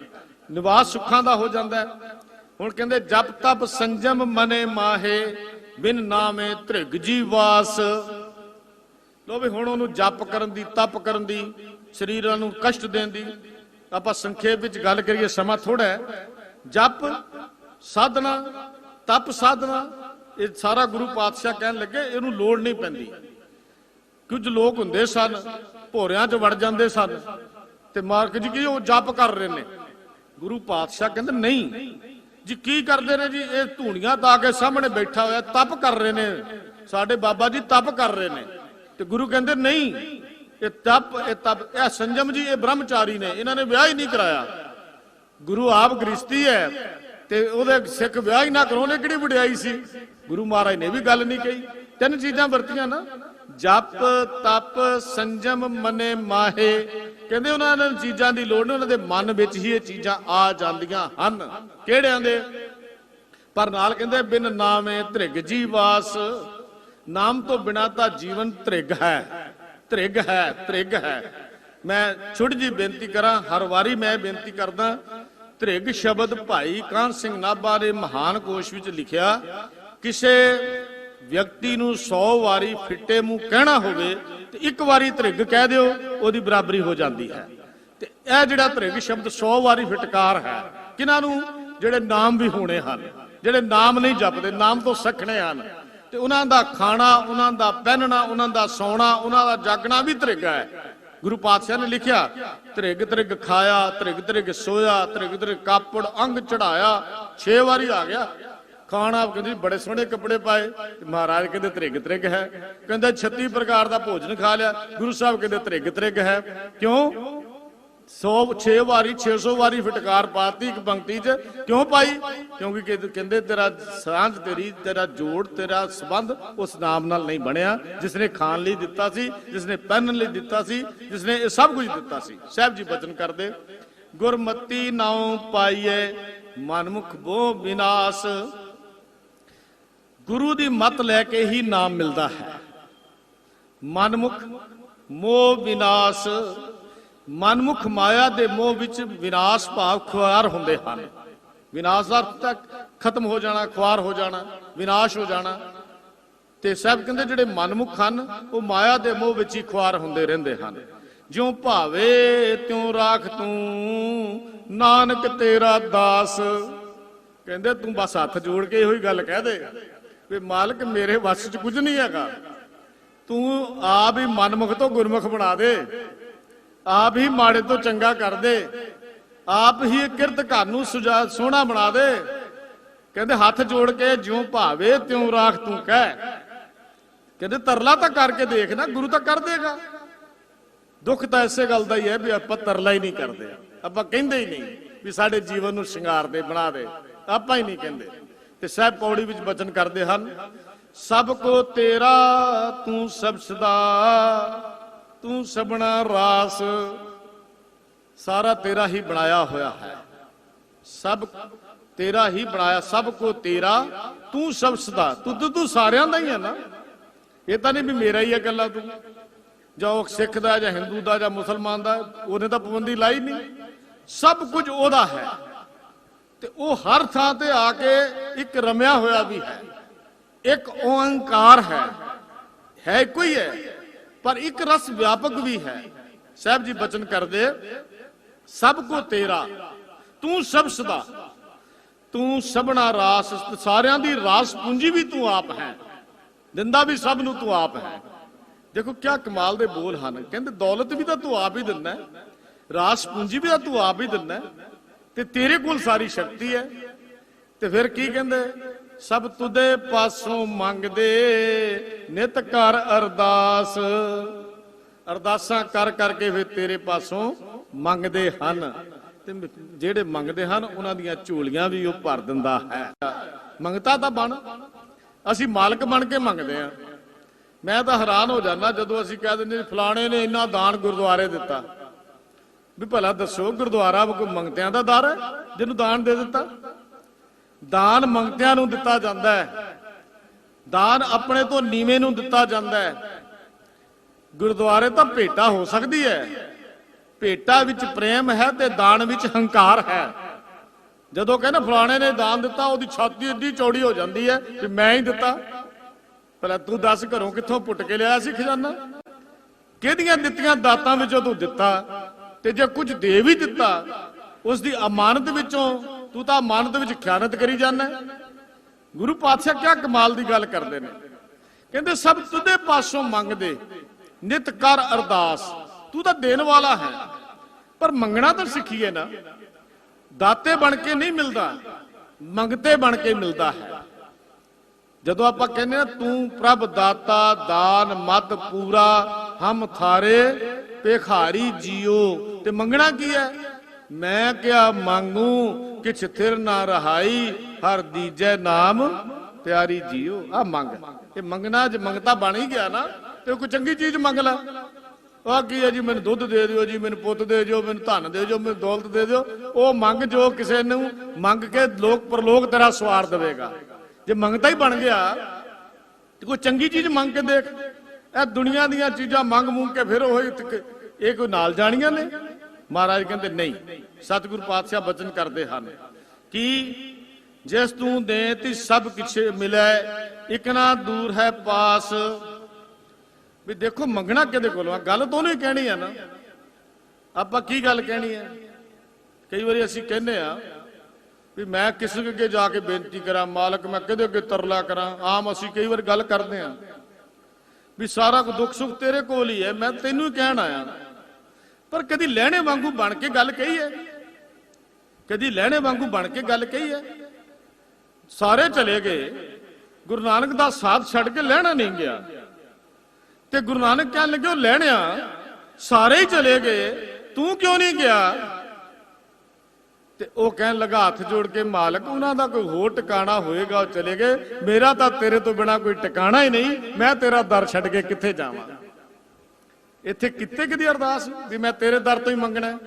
ਨਿਵਾਸ ਸੁੱਖਾਂ ਦਾ ਹੋ ਜਾਂਦਾ ਹੈ। ਹੁਣ ਕਹਿੰਦੇ ਜਪ ਤਪ ਸੰਜਮ ਮਨੇ ਮਾਹੇ, ਬਿਨ ਨਾਮੇ ਧ੍ਰਿਗ ਜੀ ਵਾਸ। ਲੋ ਵੀ ਹੁਣ ਉਹਨੂੰ ਜਪ ਕਰਨ ਦੀ, ਤਪ ਕਰਨ ਦੀ, ਸਰੀਰਾਂ ਨੂੰ ਕਸ਼ਟ ਦੇਣ ਦੀ ਆਪਾਂ ਸੰਖੇਪ ਵਿੱਚ ਗੱਲ ਕਰੀਏ, ਸਮਾਂ ਥੋੜਾ ਹੈ। ਜਪ ਸਾਧਨਾ, ਤਪ ਸਾਧਨਾ, ਇਹ ਸਾਰਾ ਗੁਰੂ ਪਾਤਸ਼ਾਹ ਕਹਿਣ ਲੱਗੇ ਇਹਨੂੰ ਲੋੜ ਨਹੀਂ ਪੈਂਦੀ। ਕੁਝ ਲੋਕ ਹੁੰਦੇ ਸਨ ਭੋਰਿਆਂ 'ਚ ਵੜ ਜਾਂਦੇ ਸਨ ਤੇ ਮਾਰਕ ਜੀ ਕੀ ਉਹ ਜਪ ਕਰ ਰਹੇ ਨੇ। ਗੁਰੂ ਪਾਤਸ਼ਾਹ ਕਹਿੰਦੇ ਨਹੀਂ ਜੀ, ਕੀ ਕਰਦੇ ਨੇ ਜੀ? ਇਹ ਧੂਣੀਆਂ ਤਾਂ ਆ ਕੇ ਸਾਹਮਣੇ ਬੈਠਾ ਹੋਇਆ, ਤਪ ਕਰ ਰਹੇ ਨੇ, ਸਾਡੇ ਬਾਬਾ ਜੀ ਤਪ ਕਰ ਰਹੇ ਨੇ। ਤੇ ਗੁਰੂ ਕਹਿੰਦੇ ਨਹੀਂ, ਇਹ ਤਪ, ਇਹ ਸੰਜਮ ਜੀ, ਇਹ ਬ੍ਰਹਮਚਾਰੀ ਨੇ, ਇਹਨਾਂ ਨੇ ਵਿਆਹ ਹੀ ਨਹੀਂ ਕਰਾਇਆ। ਗੁਰੂ ਆਪ ਗ੍ਰਸਤੀ ਹੈ ਤੇ ਉਹਦੇ ਸਿੱਖ ਵਿਆਹ ਹੀ ਨਾ ਕਰਾਉਣੇ, ਕਿਹੜੀ ਵਡਿਆਈ ਸੀ? ਗੁਰੂ ਮਹਾਰਾਜ ਨੇ ਵੀ ਗੱਲ ਨਹੀਂ ਕਹੀ। ਤਿੰਨ ਚੀਜ਼ਾਂ ਵਰਤੀਆਂ ਨਾ, ਜਪ ਤਪ ਸੰਜਮ ਮਨੇ ਮਾਹੇ। ਕਹਿੰਦੇ ਉਹਨਾਂ ਨੂੰ ਚੀਜ਼ਾਂ ਦੀ ਲੋੜ ਨਹੀਂ, ਉਹਨਾਂ ਦੇ ਮਨ ਵਿੱਚ ਹੀ ਇਹ ਚੀਜ਼ਾਂ ਆ ਜਾਂਦੀਆਂ ਹਨ। ਕਿਹੜਿਆਂ ਦੇ? ਪਰ ਨਾਲ ਕਹਿੰਦੇ ਬਿਨ ਨਾਮੇ ਧ੍ਰਿਗ ਜੀ ਵਾਸ। ਨਾਮ ਤੋਂ ਬਿਨਾਂ ਤਾਂ ਜੀਵਨ ਧ੍ਰਿਗ ਹੈ, ਧ੍ਰਿਗ ਹੈ, ਧ੍ਰਿਗ ਹੈ। ਮੈਂ ਛੋਟੀ ਜਿਹੀ ਬੇਨਤੀ ਕਰਾਂ, ਹਰ ਵਾਰੀ ਮੈਂ ਬੇਨਤੀ ਕਰਦਾ। ਧ੍ਰਿਗ ਸ਼ਬਦ ਭਾਈ ਕਾਹਨ ਸਿੰਘ ਨਾਭਾ ਨੇ ਮਹਾਨ ਕੋਸ਼ ਵਿੱਚ ਲਿਖਿਆ, ਕਿਸੇ ਵਿਅਕਤੀ ਨੂੰ 100 ਵਾਰੀ ਫਿੱਟੇ ਮੂੰਹ ਕਹਿਣਾ ਹੋਵੇ ਤੇ ਇੱਕ ਵਾਰੀ ਧ੍ਰਿਗ ਕਹਿ ਦਿਓ, ਉਹਦੀ ਬਰਾਬਰੀ ਹੋ ਜਾਂਦੀ ਹੈ। ਤੇ ਇਹ ਜਿਹੜਾ ਧ੍ਰਿਗ ਸ਼ਬਦ 100 ਵਾਰੀ ਫਿਟਕਾਰ ਹੈ, ਕਿਹਨਾਂ ਨੂੰ? ਜਿਹੜੇ ਨਾਮ ਵੀ ਹੋਣੇ ਹਨ, ਜਿਹੜੇ ਨਾਮ ਨਹੀਂ ਜਪਦੇ, ਨਾਮ ਤੋਂ ਸਖਣੇ ਹਨ। ਤੇ ਤੇ ਉਹਨਾਂ ਦਾ ਖਾਣਾ, ਉਹਨਾਂ ਦਾ ਪਹਿਨਣਾ, ਉਹਨਾਂ ਦਾ ਸੌਣਾ, ਉਹਨਾਂ ਦਾ ਜਾਗਣਾ ਵੀ ਤ੍ਰਿਗ ਹੈ। ਗੁਰੂ ਪਾਤਸ਼ਾਹ ਨੇ ਲਿਖਿਆ, ਤ੍ਰਿਗ ਤ੍ਰਿਗ ਖਾਇਆ, ਤ੍ਰਿਗ ਤ੍ਰਿਗ ਸੋਇਆ, ਤ੍ਰਿਗ ਤ੍ਰਿਗ ਕਾਪੜ ਅੰਗ ਚੜਾਇਆ। 6 ਵਾਰੀ ਆ ਗਿਆ। ਖਾਣਾ ਕਹਿੰਦੇ ਬੜੇ ਸੋਹਣੇ ਕੱਪੜੇ ਪਾਏ, ਮਹਾਰਾਜ ਕਹਿੰਦੇ ਤ੍ਰਿਗ ਤ੍ਰਿਗ ਹੈ। ਕਹਿੰਦੇ 36 ਪ੍ਰਕਾਰ ਦਾ ਭੋਜਨ ਖਾ ਲਿਆ, ਗੁਰੂ ਸਾਹਿਬ ਕਹਿੰਦੇ ਤ੍ਰਿਗ ਤ੍ਰਿਗ ਹੈ। ਕਿਉਂ? 6 ਵਾਰੀ 600 ਵਾਰੀ ਫਟਕਾਰ ਪਾਤੀ ਇੱਕ ਪੰਕਤੀ 'ਚ। ਕਿਉਂ ਪਾਈ? ਕਿਉਂਕਿ ਕਹਿੰਦੇ ਤੇਰਾ ਸਾਂਝ, ਤੇਰਾ ਜੋੜ, ਤੇਰਾ ਸੰਬੰਧ ਉਸ ਨਾਮ ਨਾਲ ਨਹੀਂ ਬਣਿਆ ਜਿਸ ਨੇ ਖਾਣ ਲਈ ਦਿੱਤਾ ਸੀ, ਜਿਸ ਨੇ ਪਹਿਨਣ ਲਈ ਦਿੱਤਾ ਸੀ, ਜਿਸ ਨੇ ਇਹ ਸਭ ਕੁਝ ਦਿੱਤਾ ਸੀ। ਸਾਹਿਬ ਜੀ ਬਚਨ ਕਰਦੇ, ਗੁਰਮਤੀ ਨਾਉ ਪਾਈਏ ਮਨਮੁਖ ਬੋ ਵਿਨਾਸ਼। ਗੁਰੂ ਦੀ ਮੱਤ ਲੈ ਕੇ ਹੀ ਨਾਮ ਮਿਲਦਾ ਹੈ। ਮਨਮੁਖ ਮੋਹ ਵਿਨਾਸ਼। ਮਨਮੁਖ ਮਾਇਆ ਦੇ ਮੋਹ ਵਿੱਚ ਵਿਨਾਸ਼ ਭਾਵ ਖੁਆਰ ਹੁੰਦੇ ਹਨ। ਵਿਨਾਸ਼ ਦਾ ਅਰਥ ਤੱਕ ਖਤਮ ਹੋ ਜਾਣਾ, ਖੁਆਰ ਹੋ ਜਾਣਾ, ਵਿਨਾਸ਼ ਹੋ ਜਾਣਾ। ਤੇ ਸਾਹਿਬ ਕਹਿੰਦੇ ਜਿਹੜੇ ਮਨਮੁਖ ਹਨ ਉਹ ਮਾਇਆ ਦੇ ਮੋਹ ਵਿੱਚ ਹੀ ਖੁਆਰ ਹੁੰਦੇ ਰਹਿੰਦੇ ਹਨ। ਜਿਉ ਭਾਵੇ ਤਿਉ ਰਾਖ ਤੂੰ, ਨਾਨਕ ਤੇਰਾ ਦਾਸ। ਕਹਿੰਦੇ ਤੂੰ ਬਸ ਹੱਥ ਜੋੜ ਕੇ ਇਹੋ ਹੀ ਗੱਲ ਕਹਿ ਦੇ ਵੀ ਮਾਲਕ ਮੇਰੇ ਵੱਸ 'ਚ ਕੁਝ ਨਹੀਂ ਹੈਗਾ, ਤੂੰ ਆਪ ਹੀ ਮਨਮੁਖ ਤੋਂ ਗੁਰਮੁਖ ਬਣਾ ਦੇ, ਆਪ ਹੀ ਮਾੜੇ ਤੋਂ ਚੰਗਾ ਕਰ ਦੇ, ਆਪ ਹੀ ਕਿਰਤ ਘਰ ਨੂੰ ਸੋਹਣਾ ਬਣਾ ਦੇ। ਕਹਿੰਦੇ ਹੱਥ ਜੋੜ ਕੇ ਜਿਉਂ ਭਾਵੇ ਤਿਉਂ ਰਾਖ ਤੂੰ ਕਹਿ। ਕਹਿੰਦੇ ਤਰਲਾ ਤਾਂ ਕਰਕੇ ਦੇਖ ਨਾ, ਗੁਰੂ ਤਾਂ ਕਰ ਦੇਗਾ। ਦੁੱਖ ਤਾਂ ਇਸੇ ਗੱਲ ਦਾ ਹੀ ਹੈ ਵੀ ਆਪਾਂ ਤਰਲਾ ਹੀ ਨਹੀਂ ਕਰਦੇ, ਆਪਾਂ ਕਹਿੰਦੇ ਹੀ ਨਹੀਂ ਵੀ ਸਾਡੇ ਜੀਵਨ ਨੂੰ ਸ਼ਿੰਗਾਰ ਦੇ, ਬਣਾ ਦੇ, ਆਪਾਂ ਹੀ ਨਹੀਂ ਕਹਿੰਦੇ। ਤੇ ਸਾਹਿਬ ਪੌੜੀ ਵਿੱਚ ਬਚਨ ਕਰਦੇ ਹਨ, ਸਭ ਕੋ ਤੇਰਾ ਤੂੰ ਸਭ ਸਦਾ, ਤੂੰ ਸਭਨਾ ਰਾਸ। ਸਾਰਾ ਤੇਰਾ ਹੀ ਬਣਾਇਆ ਹੋਇਆ ਹੈ, ਸਭ ਤੇਰਾ ਹੀ ਬਣਾਇਆ। ਸਭ ਕੋ ਤੇਰਾ ਤੂੰ ਸਭ ਸਦਾ। ਤੂੰ ਸਾਰਿਆਂ ਦਾ ਹੀ ਹੈ ਨਾ, ਇਹ ਤਾਂ ਨਹੀਂ ਵੀ ਮੇਰਾ ਹੀ ਹੈ ਇਕੱਲਾ ਤੂੰ। ਜਾਂ ਉਹ ਸਿੱਖ ਦਾ, ਜਾਂ ਹਿੰਦੂ ਦਾ, ਜਾਂ ਮੁਸਲਮਾਨ ਦਾ, ਉਹਨੇ ਤਾਂ ਪਾਬੰਦੀ ਲਾਈ ਨਹੀਂ। ਸਭ ਕੁਝ ਉਹਦਾ ਹੈ ਤੇ ਉਹ ਹਰ ਥਾਂ ਤੇ ਆ ਕੇ ਇੱਕ ਰਮਿਆ ਹੋਇਆ ਵੀ ਹੈ। ਇੱਕ ਓੰਕਾਰ ਹੈ ਇੱਕੋ ਹੀ ਹੈ, ਪਰ ਇੱਕ ਰਸ ਵਿਆਪਕ ਵੀ ਹੈ। ਸਾਹਿਬ ਜੀ ਬਚਨ ਕਰਦੇ, ਸਭ ਕੋ ਤੇਰਾ ਤੂੰ ਸਭ ਸਦਾ, ਤੂੰ ਸਭਨਾ ਰਾਸ। ਸਾਰਿਆਂ ਦੀ ਰਾਸ ਪੂੰਜੀ ਵੀ ਤੂੰ ਆਪ ਹੈ, ਦਿੰਦਾ ਵੀ ਸਭ ਨੂੰ ਤੂੰ ਆਪ ਹੈ। ਦੇਖੋ ਕਿਆ ਕਮਾਲ ਦੇ ਬੋਲ ਹਨ। ਕਹਿੰਦੇ ਦੌਲਤ ਵੀ ਤਾਂ ਤੂੰ ਆਪ ਹੀ ਦਿੰਦਾ, ਰਾਸ ਪੂੰਜੀ ਵੀ ਤਾਂ ਤੂੰ ਆਪ ਹੀ ਦਿੰਦਾ, ਤੇ ਤੇਰੇ ਕੋਲ ਸਾਰੀ ਸ਼ਕਤੀ ਹੈ। ਤੇ ਫਿਰ ਕੀ ਕਹਿੰਦੇ, ਸਭ ਤੁਦੇ ਪਾਸੋਂ ਮੰਗਦੇ ਨਿਤ ਕਰ ਅਰਦਾਸ। ਅਰਦਾਸਾਂ ਕਰ ਕਰਕੇ ਫਿਰ ਤੇਰੇ ਪਾਸੋਂ ਮੰਗਦੇ ਹਨ, ਤੇ ਜਿਹੜੇ ਮੰਗਦੇ ਹਨ ਉਹਨਾਂ ਦੀਆਂ ਝੋਲੀਆਂ ਵੀ ਉਹ ਭਰ ਦਿੰਦਾ ਹੈ। ਮੰਗਤਾ ਤਾਂ ਬਣ, ਅਸੀਂ ਮਾਲਕ ਬਣ ਕੇ ਮੰਗਦੇ ਆ। ਮੈਂ ਤਾਂ ਹੈਰਾਨ ਹੋ ਜਾਂਦਾ ਜਦੋਂ ਅਸੀਂ ਕਹਿ ਦਿੰਦੇ ਫਲਾਣੇ ਨੇ ਇੰਨਾ ਦਾਨ ਗੁਰਦੁਆਰੇ ਦਿੱਤਾ। ਵੀ ਭਲਾ ਦੱਸੋ, ਗੁਰਦੁਆਰਾ ਕੋਈ ਮੰਗਤਿਆਂ ਦਾ ਦਰ ਹੈ ਜਿਹਨੂੰ ਦਾਨ ਦੇ ਦਿੱਤਾ? ਦਾਨ ਮੰਗਤਿਆਂ ਨੂੰ ਦਿੱਤਾ ਜਾਂਦਾ ਹੈ, ਦਾਨ ਆਪਣੇ ਤੋਂ ਨੀਵੇਂ ਨੂੰ ਦਿੱਤਾ ਜਾਂਦਾ ਹੈ। ਗੁਰਦੁਆਰੇ ਤਾਂ ਭੇਟਾ ਹੋ ਸਕਦੀ ਹੈ, ਭੇਟਾ ਵਿੱਚ ਪ੍ਰੇਮ ਹੈ ਤੇ ਦਾਨ ਵਿੱਚ ਹੰਕਾਰ ਹੈ। ਜਦੋਂ ਕਹਿੰਦੇ ਫਲਾਣੇ ਨੇ ਦਾਨ ਦਿੱਤਾ, ਉਹਦੀ ਛਾਤੀ ਏਡੀ ਚੌੜੀ ਹੋ ਜਾਂਦੀ ਹੈ ਕਿ ਮੈਂ ਹੀ ਦਿੱਤਾ। ਭਲਾ ਤੂੰ ਦੱਸ ਘਰੋਂ ਕਿੱਥੋਂ ਪੁੱਟ ਕੇ ਲਿਆਇਆ ਸੀ ਖਜ਼ਾਨਾ? ਕਿਹਦੀਆਂ ਦਿੱਤੀਆਂ ਦਾਤਾਂ ਵਿੱਚੋਂ ਤੂੰ ਦਿੱਤਾ? ਤੇ ਜੇ ਕੁਝ ਦੇ ਵੀ ਦਿੱਤਾ, ਉਸ ਦੀ ਅਮਾਨਤ ਵਿੱਚੋਂ ਤੂੰ ਤਾਂ ਅਮਾਨਤ ਵਿੱਚ ਖਿਆਨਤ ਕਰੀ ਜਾਂਦਾ। ਗੁਰੂ ਪਾਤਸ਼ਾਹ ਕਿਆ ਕਮਾਲ ਦੀ ਗੱਲ ਕਰਦੇ ਨੇ। ਕਹਿੰਦੇ ਸਭ ਤੁਦੇ ਪਾਸੋਂ ਮੰਗਦੇ ਨਿਤ ਕਰ ਅਰਦਾਸ। ਤੂੰ ਤਾਂ ਦੇਣ ਵਾਲਾ ਹੈ, ਪਰ ਮੰਗਣਾ ਤਾਂ ਸਿੱਖੀਏ ਨਾ। ਦਾਤੇ ਬਣ ਕੇ ਨਹੀਂ ਮਿਲਦਾ, ਮੰਗਤੇ ਬਣ ਕੇ ਮਿਲਦਾ ਹੈ। ਜਦੋਂ ਆਪਾਂ ਕਹਿੰਦੇ ਆ ਤੂੰ ਪ੍ਰਭ ਦਾਤਾ ਦਾਨ ਮਤ ਪੂਰਾ, ਹਮ ਥਾਰੇ ਭੇਖਾਰੀ ਜੀਓ। ਤੇ ਮੰਗਣਾ ਕੀ ਹੈ? ਮੈਂ ਕਿਆ ਮੰਗੂ ਕਿਛ ਥਿਰ ਨਾ ਰਹਾਈ, ਹਰ ਦੀਜੈ ਨਾਮ ਪਿਆਰੀ ਜੀਓ। ਆ ਮੰਗ, ਇਹ ਮੰਗਣਾ। ਜੇ ਮੰਗਤਾ ਬਣ ਹੀ ਗਿਆ ਨਾ ਤੇ ਕੋਈ ਚੰਗੀ ਚੀਜ਼ ਮੰਗ ਲੈ। ਆ ਕੀ ਹੈ ਜੀ, ਮੈਨੂੰ ਦੁੱਧ ਦੇ ਦਿਓ ਜੀ, ਮੈਨੂੰ ਪੁੱਤ ਦੇ ਦਿਓ, ਮੈਨੂੰ ਧਨ ਦੇ ਦਿਓ, ਮੈਨੂੰ ਦੌਲਤ ਦੇ ਦਿਓ। ਉਹ ਮੰਗ ਜੋ ਕਿਸੇ ਨੂੰ ਮੰਗ ਕੇ ਲੋਕ ਪਰਲੋਕ ਤੇਰਾ ਸਵਾਰ ਦੇਵੇਗਾ। ਜੇ ਮੰਗਤਾ ਹੀ ਬਣ ਗਿਆ ਤੇ ਕੋਈ ਚੰਗੀ ਚੀਜ਼ ਮੰਗ ਕੇ ਦੇਖ। ਇਹ ਦੁਨੀਆ ਦੀਆਂ ਚੀਜ਼ਾਂ ਮੰਗ ਮੂੰਗ ਕੇ ਫਿਰ ਉਹ ਇਹ ਕੋਈ ਨਾਲ ਜਾਣੀਆਂ ਨੇ? ਮਹਾਰਾਜ ਕਹਿੰਦੇ ਨਹੀਂ। ਸਤਿਗੁਰੂ ਪਾਤਸ਼ਾਹ ਬਚਨ ਕਰਦੇ ਹਨ ਕਿ ਜਿਸ ਤੂੰ ਦੇ ਤੀ ਸਭ ਕੁਛ ਮਿਲੇ, ਇਕ ਨਾ ਦੂਰ ਹੈ ਪਾਸ। ਵੀ ਦੇਖੋ ਮੰਗਣਾ ਕਿਹਦੇ ਕੋਲੋਂ? ਗੱਲ ਤੋਂ ਨਹੀਂ ਕਹਿਣੀ ਹੈ ਨਾ। ਆਪਾਂ ਕੀ ਗੱਲ ਕਹਿਣੀ ਹੈ? ਕਈ ਵਾਰੀ ਅਸੀਂ ਕਹਿੰਦੇ ਆ ਵੀ ਮੈਂ ਕਿਸੇ ਅੱਗੇ ਜਾ ਕੇ ਬੇਨਤੀ ਕਰਾਂ, ਮਾਲਕ ਮੈਂ ਕਿਹਦੇ ਅੱਗੇ ਤਰਲਾ ਕਰਾਂ। ਆਮ ਅਸੀਂ ਕਈ ਵਾਰ ਗੱਲ ਕਰਦੇ ਹਾਂ ਵੀ ਸਾਰਾ ਕੁ ਦੁੱਖ ਸੁੱਖ ਤੇਰੇ ਕੋਲ ਹੀ ਹੈ, ਮੈਂ ਤੈਨੂੰ ਹੀ ਕਹਿਣ ਆਇਆ। ਪਰ ਕਦੀ ਲਹਿਣੇ ਵਾਂਗੂ ਬਣ ਕੇ ਗੱਲ ਕਹੀ ਹੈ? ਕਦੀ ਲਹਿਣੇ ਵਾਂਗੂ ਬਣ ਕੇ ਗੱਲ ਕਹੀ ਹੈ? ਸਾਰੇ ਚਲੇ ਗਏ, ਗੁਰੂ ਨਾਨਕ ਦਾ ਸਾਥ ਛੱਡ ਕੇ ਲਹਿਣਾ ਨਹੀਂ ਗਿਆ। ਤੇ ਗੁਰੂ ਨਾਨਕ ਕਹਿਣ ਲੱਗੇ, ਉਹ ਲਹਿਣਿਆ ਸਾਰੇ ਹੀ ਚਲੇ ਗਏ, ਤੂੰ ਕਿਉਂ ਨਹੀਂ ਗਿਆ? ਤੇ ਉਹ ਕਹਿਣ ਲੱਗਾ ਹੱਥ ਜੋੜ ਕੇ, ਮਾਲਕ ਉਹਨਾਂ ਦਾ ਕੋਈ ਹੋਰ ਟਿਕਾਣਾ ਹੋਏਗਾ, ਉਹ ਚਲੇ ਗਏ, ਮੇਰਾ ਤਾਂ ਤੇਰੇ ਤੋਂ ਬਿਨਾ ਕੋਈ ਟਿਕਾਣਾ ਹੀ ਨਹੀਂ, ਮੈਂ ਤੇਰਾ ਦਰ ਛੱਡ ਕੇ ਕਿੱਥੇ ਜਾਵਾਂ। ਇੱਥੇ ਕਿਤੇ ਕਿਦੀ ਅਰਦਾਸ ਵੀ ਮੈਂ ਤੇਰੇ ਦਰ ਤੋਂ ਹੀ ਮੰਗਣਾ।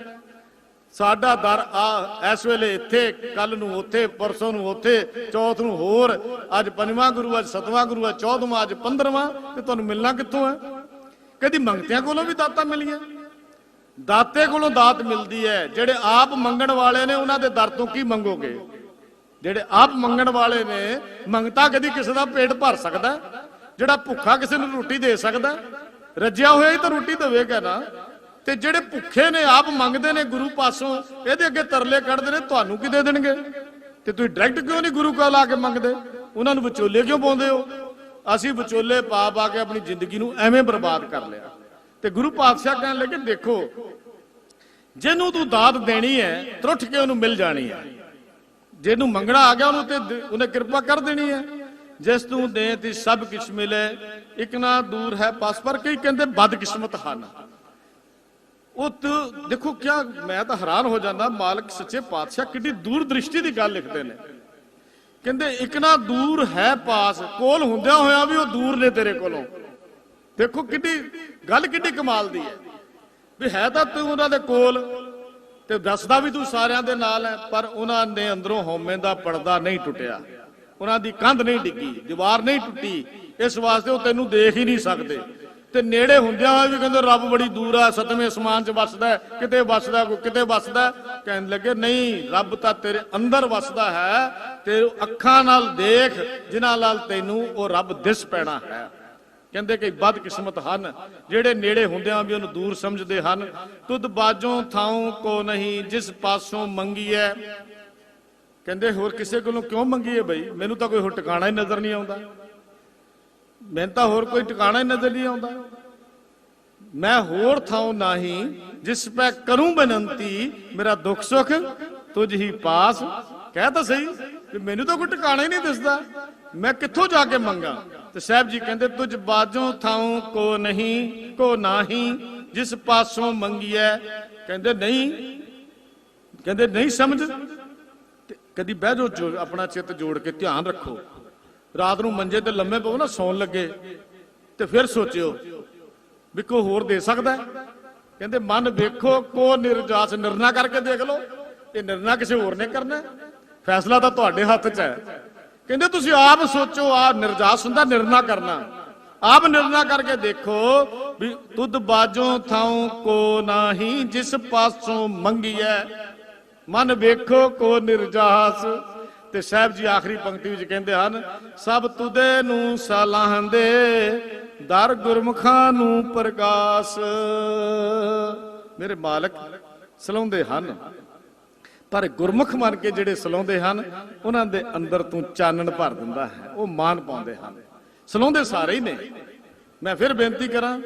ਸਾਡਾ ਦਰ ਆ ਇਸ ਵੇਲੇ ਇੱਥੇ, ਕੱਲ ਨੂੰ ਉੱਥੇ, ਪਰਸੋਂ ਨੂੰ ਉੱਥੇ, ਚੌਥ ਨੂੰ ਹੋਰ, ਅੱਜ ਪੰਜਵਾਂ ਗੁਰੂ, ਅੱਜ ਸੱਤਵਾਂ ਗੁਰੂ, ਅੱਜ 14ਵਾਂ, ਅੱਜ 15ਵਾਂ, ਤੇ ਤੁਹਾਨੂੰ ਮਿਲਣਾ ਕਿੱਥੋਂ ਹੈ? ਕਦੀ ਮੰਗਤਿਆਂ ਕੋਲੋਂ ਵੀ ਦਾਤਾਂ ਮਿਲੀਆਂ? ਦਾਤੇ ਕੋਲੋਂ ਦਾਤ ਮਿਲਦੀ ਹੈ। ਜਿਹੜੇ ਆਪ ਮੰਗਣ ਵਾਲੇ ਨੇ ਉਹਨਾਂ ਦੇ ਦਰ ਤੋਂ ਕੀ ਮੰਗੋਗੇ? ਜਿਹੜੇ ਆਪ ਮੰਗਣ ਵਾਲੇ ਨੇ, ਮੰਗਤਾ ਕਦੀ ਕਿਸੇ ਦਾ ਪੇਟ ਭਰ ਸਕਦਾ? ਜਿਹੜਾ ਭੁੱਖਾ ਕਿਸੇ ਨੂੰ ਰੋਟੀ ਦੇ ਸਕਦਾ? ਰੱਜਿਆ ਹੋਇਆ ਹੀ ਤਾਂ ਰੋਟੀ ਦੇਵੇਗਾ ਨਾ। ਤੇ ਜਿਹੜੇ ਭੁੱਖੇ ਨੇ, ਆਪ ਮੰਗਦੇ ਨੇ ਗੁਰੂ ਪਾਸੋਂ, ਇਹਦੇ ਅੱਗੇ ਤਰਲੇ ਕੱਢਦੇ ਨੇ, ਤੁਹਾਨੂੰ ਕੀ ਦੇ ਦੇਣਗੇ? ਤੇ ਤੁਸੀਂ ਡਾਇਰੈਕਟ ਕਿਉਂ ਨਹੀਂ ਗੁਰੂ ਕੋਲ ਆ ਕੇ ਮੰਗਦੇ? ਉਹਨਾਂ ਨੂੰ ਵਿਚੋਲੇ ਕਿਉਂ ਪਾਉਂਦੇ ਹੋ? ਅਸੀਂ ਵਿਚੋਲੇ ਪਾ ਕੇ ਆਪਣੀ ਜ਼ਿੰਦਗੀ ਨੂੰ ਐਵੇਂ ਬਰਬਾਦ ਕਰ ਲਿਆ। ਤੇ ਗੁਰੂ ਪਾਤਸ਼ਾਹ ਕਹਿਣ ਲੱਗੇ, ਦੇਖੋ ਜਿਹਨੂੰ ਤੂੰ ਦਾਤ ਦੇਣੀ ਹੈ, ਤਰੁੱਠ ਕੇ ਉਹਨੂੰ ਮਿਲ ਜਾਣੀ ਹੈ। ਜਿਹਨੂੰ ਮੰਗਣਾ ਆ ਗਿਆ ਉਹਨੂੰ ਤੇ ਉਹਨੇ ਕਿਰਪਾ ਕਰ ਦੇਣੀ ਹੈ। ਜਿਸ ਤੂੰ ਦੇ ਤੇ ਸਭ ਕੁਛ ਮਿਲੇ, ਇੱਕ ਨਾ ਦੂਰ ਹੈ ਪਾਸ। ਪਰ ਕਈ ਕਹਿੰਦੇ ਬਦਕਿਸਮਤ ਹਨ। ਉਹ ਦੇਖੋ ਕਿਆ, ਮੈਂ ਤਾਂ ਹੈਰਾਨ ਹੋ ਜਾਂਦਾ, ਮਾਲਕ ਸੱਚੇ ਪਾਤਸ਼ਾਹ ਕਿੱਡੀ ਦੂਰ ਦ੍ਰਿਸ਼ਟੀ ਦੀ ਗੱਲ ਲਿਖਦੇ ਨੇ। ਕਹਿੰਦੇ ਇੱਕ ਨਾ ਦੂਰ ਹੈ ਪਾਸ, ਕੋਲ ਹੁੰਦਿਆਂ ਹੋਇਆ ਵੀ ਉਹ ਦੂਰ ਨੇ ਤੇਰੇ ਕੋਲੋਂ। ਦੇਖੋ ਕਿੱਡੀ ਗੱਲ, ਕਿੱਡੀ ਕਮਾਲ ਦੀ ਹੈ ਵੀ ਹੈ ਤਾਂ ਤੂੰ ਉਹਨਾਂ ਦੇ ਕੋਲ ਤੇ ਦੱਸਦਾ ਵੀ ਤੂੰ ਸਾਰਿਆਂ ਦੇ ਨਾਲ ਹੈ, ਪਰ ਉਹਨਾਂ ਦੇ ਅੰਦਰੋਂ ਹਉਮੈ ਦਾ ਪਰਦਾ ਨਹੀਂ ਟੁੱਟਿਆ, ਉਹਨਾਂ ਦੀ ਕੰਧ ਨਹੀਂ ਡਿੱਗੀ, ਦੀਵਾਰ ਨਹੀਂ ਟੁੱਟੀ। ਇਸ ਵਾਸਤੇ ਉਹ ਤੈਨੂੰ ਦੇਖ ਹੀ ਨਹੀਂ ਸਕਦੇ। ਤੇ ਨੇੜੇ ਹੁੰਦਿਆਂ ਹੋਇਆ ਵੀ ਕਹਿੰਦੇ ਰੱਬ ਬੜੀ ਦੂਰ ਆ, ਸਤਵੇਂ ਅਸਮਾਨ 'ਚ ਵੱਸਦਾ, ਕਿਤੇ ਵੱਸਦਾ, ਕੋਈ ਕਿਤੇ ਵੱਸਦਾ। ਕਹਿਣ ਲੱਗੇ ਨਹੀਂ, ਰੱਬ ਤਾਂ ਤੇਰੇ ਅੰਦਰ ਵੱਸਦਾ ਹੈ, ਤੇ ਅੱਖਾਂ ਨਾਲ ਦੇਖ, ਜਿਨ੍ਹਾਂ ਨਾਲ ਤੈਨੂੰ ਉਹ ਰੱਬ ਦਿਸ ਪੈਣਾ ਹੈ। ਕਹਿੰਦੇ ਕਿ ਬਦਕਿਸਮਤ ਹਨ ਜਿਹੜੇ ਨੇੜੇ ਹੁੰਦਿਆਂ ਵੀ ਉਹਨੂੰ ਦੂਰ ਸਮਝਦੇ ਹਨ। ਤੁਧ ਬਾਜੋਂ ਥਾਉ ਕੋ ਨਹੀਂ, ਜਿਸ ਪਾਸੋਂ ਮੰਗੀਐ। ਕਹਿੰਦੇ ਹੋਰ ਕਿਸੇ ਕੋਲੋਂ ਕਿਉਂ ਮੰਗੀਏ ਬਈ, ਮੈਨੂੰ ਤਾਂ ਕੋਈ ਹੋਰ ਟਿਕਾਣਾ ਹੀ ਨਜ਼ਰ ਨਹੀਂ ਆਉਂਦਾ, ਮੈਨੂੰ ਤਾਂ ਹੋਰ ਕੋਈ ਟਿਕਾਣਾ ਹੀ ਨਜ਼ਰ ਨਹੀਂ ਆਉਂਦਾ। ਮੈਂ ਹੋਰ ਥਾਉ ਨਹੀਂ, ਜਿਸ ਪੈ ਕਰੂੰ ਬੇਨੰਤੀ, ਮੇਰਾ ਦੁੱਖ ਸੁੱਖ ਤੁਝ ਹੀ ਪਾਸ। ਕਹਿ ਤਾਂ ਸਹੀ ਵੀ ਮੈਨੂੰ ਤਾਂ ਕੋਈ ਟਿਕਾਣਾ ਹੀ ਨਹੀਂ ਦਿਸਦਾ, ਮੈਂ ਕਿੱਥੋਂ ਜਾ ਕੇ ਮੰਗਾ। ਤੇ ਸਾਹਿਬ ਜੀ ਕਹਿੰਦੇ ਤੁਝ ਬਾਜੋਂ ਥਾਉ ਕੋ ਨਹੀਂ, ਕੋ ਨਾਹੀ, ਜਿਸ ਪਾਸੋਂ ਮੰਗੀਐ। ਕਹਿੰਦੇ ਨਹੀਂ, ਕਹਿੰਦੇ ਨਹੀਂ ਸਮਝ। ਤੇ ਕਦੀ ਬਹਿ ਜਾਓ, ਆਪਣਾ ਚਿੱਤ ਜੋੜ ਕੇ ਧਿਆਨ ਰੱਖੋ। ਰਾਤ ਨੂੰ ਮੰਜੇ ਤੇ ਲੰਮੇ ਪਵੋ ਨਾ, ਸੌਣ ਲੱਗੇ, ਤੇ ਫਿਰ ਸੋਚਿਓ ਵੀ ਕੋਈ ਹੋਰ ਦੇ ਸਕਦਾ। ਕਹਿੰਦੇ ਮਨ ਵੇਖੋ ਕੋ ਨਿਰਜਾਸ, ਨਿਰਣਾ ਕਰਕੇ ਦੇਖ ਲਓ। ਇਹ ਨਿਰਣਾ ਕਿਸੇ ਹੋਰ ਨੇ ਕਰਨਾ, ਫੈਸਲਾ ਤਾਂ ਤੁਹਾਡੇ ਹੱਥ 'ਚ ਹੈ। ਕਹਿੰਦੇ ਤੁਸੀਂ ਆਪ ਸੋਚੋ, ਆਪ ਨਿਰਜਾਸ ਹੁੰਦਾ ਨਿਰਣਾ ਕਰਨਾ। ਆਪ ਨਿਰਣਾ ਕਰਕੇ ਦੇਖੋ ਵੀ ਤੁਧ ਬਾਜੋਂ ਥਾਉ ਕੋ ਨਾਹੀ, ਜਿਸ ਪਾਸੋਂ ਮੰਗੀਐ। ਮਨ ਵੇਖੋ ਕੋ ਨਿਰਜਾਸ। ਤੇ ਸਾਹਿਬ ਜੀ ਆਖਰੀ ਪੰਕਤੀ ਵਿੱਚ ਕਹਿੰਦੇ ਹਨ, ਸਭ ਤੁਦੇ ਨੂੰ ਸਲਾਹੰਦੇ, ਦਰ ਗੁਰਮੁਖਾਂ ਨੂੰ ਪ੍ਰਗਾਸ। ਮੇਰੇ ਮਾਲਕ ਸਲਾਉਂਦੇ ਹਨ, ਪਰ ਗੁਰਮੁਖ ਮੰਨ ਕੇ ਜਿਹੜੇ ਸਲਾਉਂਦੇ ਹਨ ਉਹਨਾਂ ਦੇ ਅੰਦਰ ਤੂੰ ਚਾਨਣ ਭਰ ਦਿੰਦਾ ਹੈ, ਉਹ ਮਾਨ ਪਾਉਂਦੇ ਹਨ। ਸਲਾਉਂਦੇ ਸਾਰੇ ਹੀ ਨੇ। ਮੈਂ ਫਿਰ ਬੇਨਤੀ ਕਰਾਂ,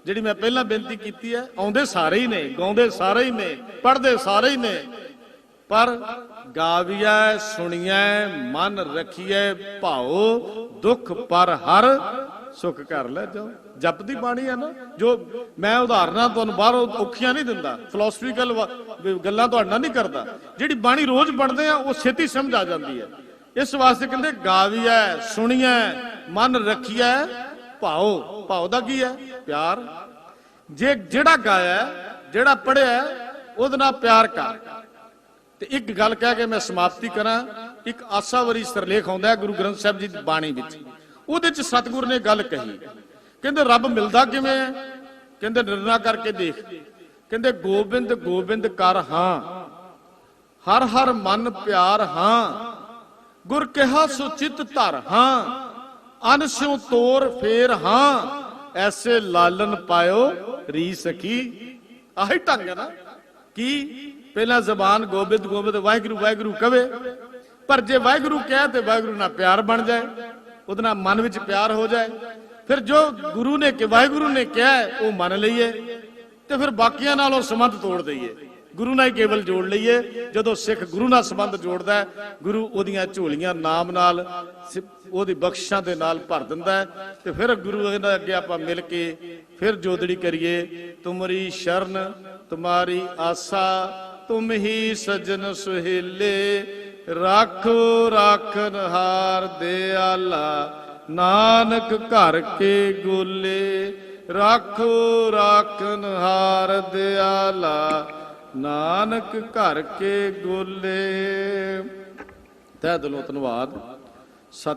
ਜਿਹੜੀ ਮੈਂ ਪਹਿਲਾਂ ਬੇਨਤੀ ਕੀਤੀ ਹੈ, ਆਉਂਦੇ ਸਾਰੇ ਹੀ ਨੇ, ਗਾਉਂਦੇ ਸਾਰੇ ਹੀ ਨੇ, ਪੜ੍ਹਦੇ ਸਾਰੇ ਹੀ ਨੇ, ਪਰ ਗਾਵੀਐ ਸੁਣੀਐ ਮਨ ਰੱਖੀਐ ਭਾਉ, ਦੁੱਖ ਪਰ ਹਰ ਸੁਖ ਕਰ ਲੈ ਜਾਓ। ਜਪਦੀ ਬਾਣੀ ਹੈ ਨਾ, ਜੋ ਮੈਂ ਉਦਾਹਰਨਾਂ ਤੁਹਾਨੂੰ ਬਾਹਰੋਂ ਔਖੀਆਂ ਨਹੀਂ ਦਿੰਦਾ, ਫਿਲਾਸਫੀਕਲ ਗੱਲਾਂ ਤੁਹਾਡੇ ਨਾਲ ਨਹੀਂ ਕਰਦਾ। ਜਿਹੜੀ ਬਾਣੀ ਰੋਜ਼ ਪੜ੍ਹਦੇ ਆ ਉਹ ਛੇਤੀ ਸਮਝ ਆ ਜਾਂਦੀ ਹੈ। ਇਸ ਵਾਸਤੇ ਕਹਿੰਦੇ ਗਾਵੀਐ ਸੁਣੀਐ ਮਨ ਰੱਖੀਐ ਭਾਉ। ਭਾਉ ਦਾ ਕੀ ਹੈ? ਪਿਆਰ। ਜੇ ਜਿਹੜਾ ਗਾਇਆ, ਜਿਹੜਾ ਪੜ੍ਹਿਆ, ਉਹਦੇ ਨਾਲ ਪਿਆਰ ਕਰ। ਤੇ ਇੱਕ ਗੱਲ ਕਹਿ ਕੇ ਮੈਂ ਸਮਾਪਤੀ ਕਰਾਂ। ਇੱਕ ਆਸਾਵਰੀ ਸਿਰਲੇਖ ਆਉਂਦਾ ਹੈ ਗੁਰੂ ਗ੍ਰੰਥ ਸਾਹਿਬ ਜੀ ਦੀ ਬਾਣੀ ਵਿੱਚ, ਉਹਦੇ ਚ ਸਤਿਗੁਰ ਨੇ ਗੱਲ ਕਹੀ। ਕਹਿੰਦੇ ਰੱਬ ਮਿਲਦਾ ਕਿਵੇਂ ਹੈ? ਕਹਿੰਦੇ ਨਿਰਣਾ ਕਰਕੇ ਦੇਖ। ਕਹਿੰਦੇ ਗੋਬਿੰਦ ਗੋਬਿੰਦ ਕਰ ਹਾਂ, ਹਰ ਹਰ ਮਨ ਪਿਆਰ ਹਾਂ, ਗੁਰ ਕਿਹਾ ਸੋ ਚਿਤ ਧਰ ਹਾਂ, ਅਨ ਸਿਉ ਤੋਰ ਫੇਰ ਹਾਂ, ਐਸੇ ਲਾਲਨ ਪਾਇਓ ਰੀ ਸਖੀ। ਆਹੀ ਢੰਗ ਹੈ ਨਾ। ਕੀ ਪਹਿਲਾਂ ਜ਼ਬਾਨ ਗੋਬਿੰਦ ਗੋਬਿੰਦ ਵਾਹਿਗੁਰੂ ਵਾਹਿਗੁਰੂ ਕਵੇ, पर जे वाहिगुरु कहे तो वाहिगुरु नाल प्यार बन जाए, उहदे नाल मन विच प्यार हो जाए, फिर जो गुरु ने वाहिगुरु ने कहा वो मान लईए, तो फिर बाकियां नालों संबंध तोड़ दईए, गुरु नाल केवल जोड़ लईए। जदों सिख गुरु नाल संबंध जोड़दा है, गुरु ओदियां झोलियां नाम नाल ओदी बख्शिशां दे नाल भर दिंदा है, ते फिर गुरु दे अगे आपां मिल के फिर जोदड़ी करिए। तुमरी शरण तुम्हारी आसा, तुम ही सजन सुहेले, राखो राखन हार दयाला, नानक घर के गोले, राखो राखन हार दयाला, नानक घर के गोले। तह दिलों धन्नवाद। सत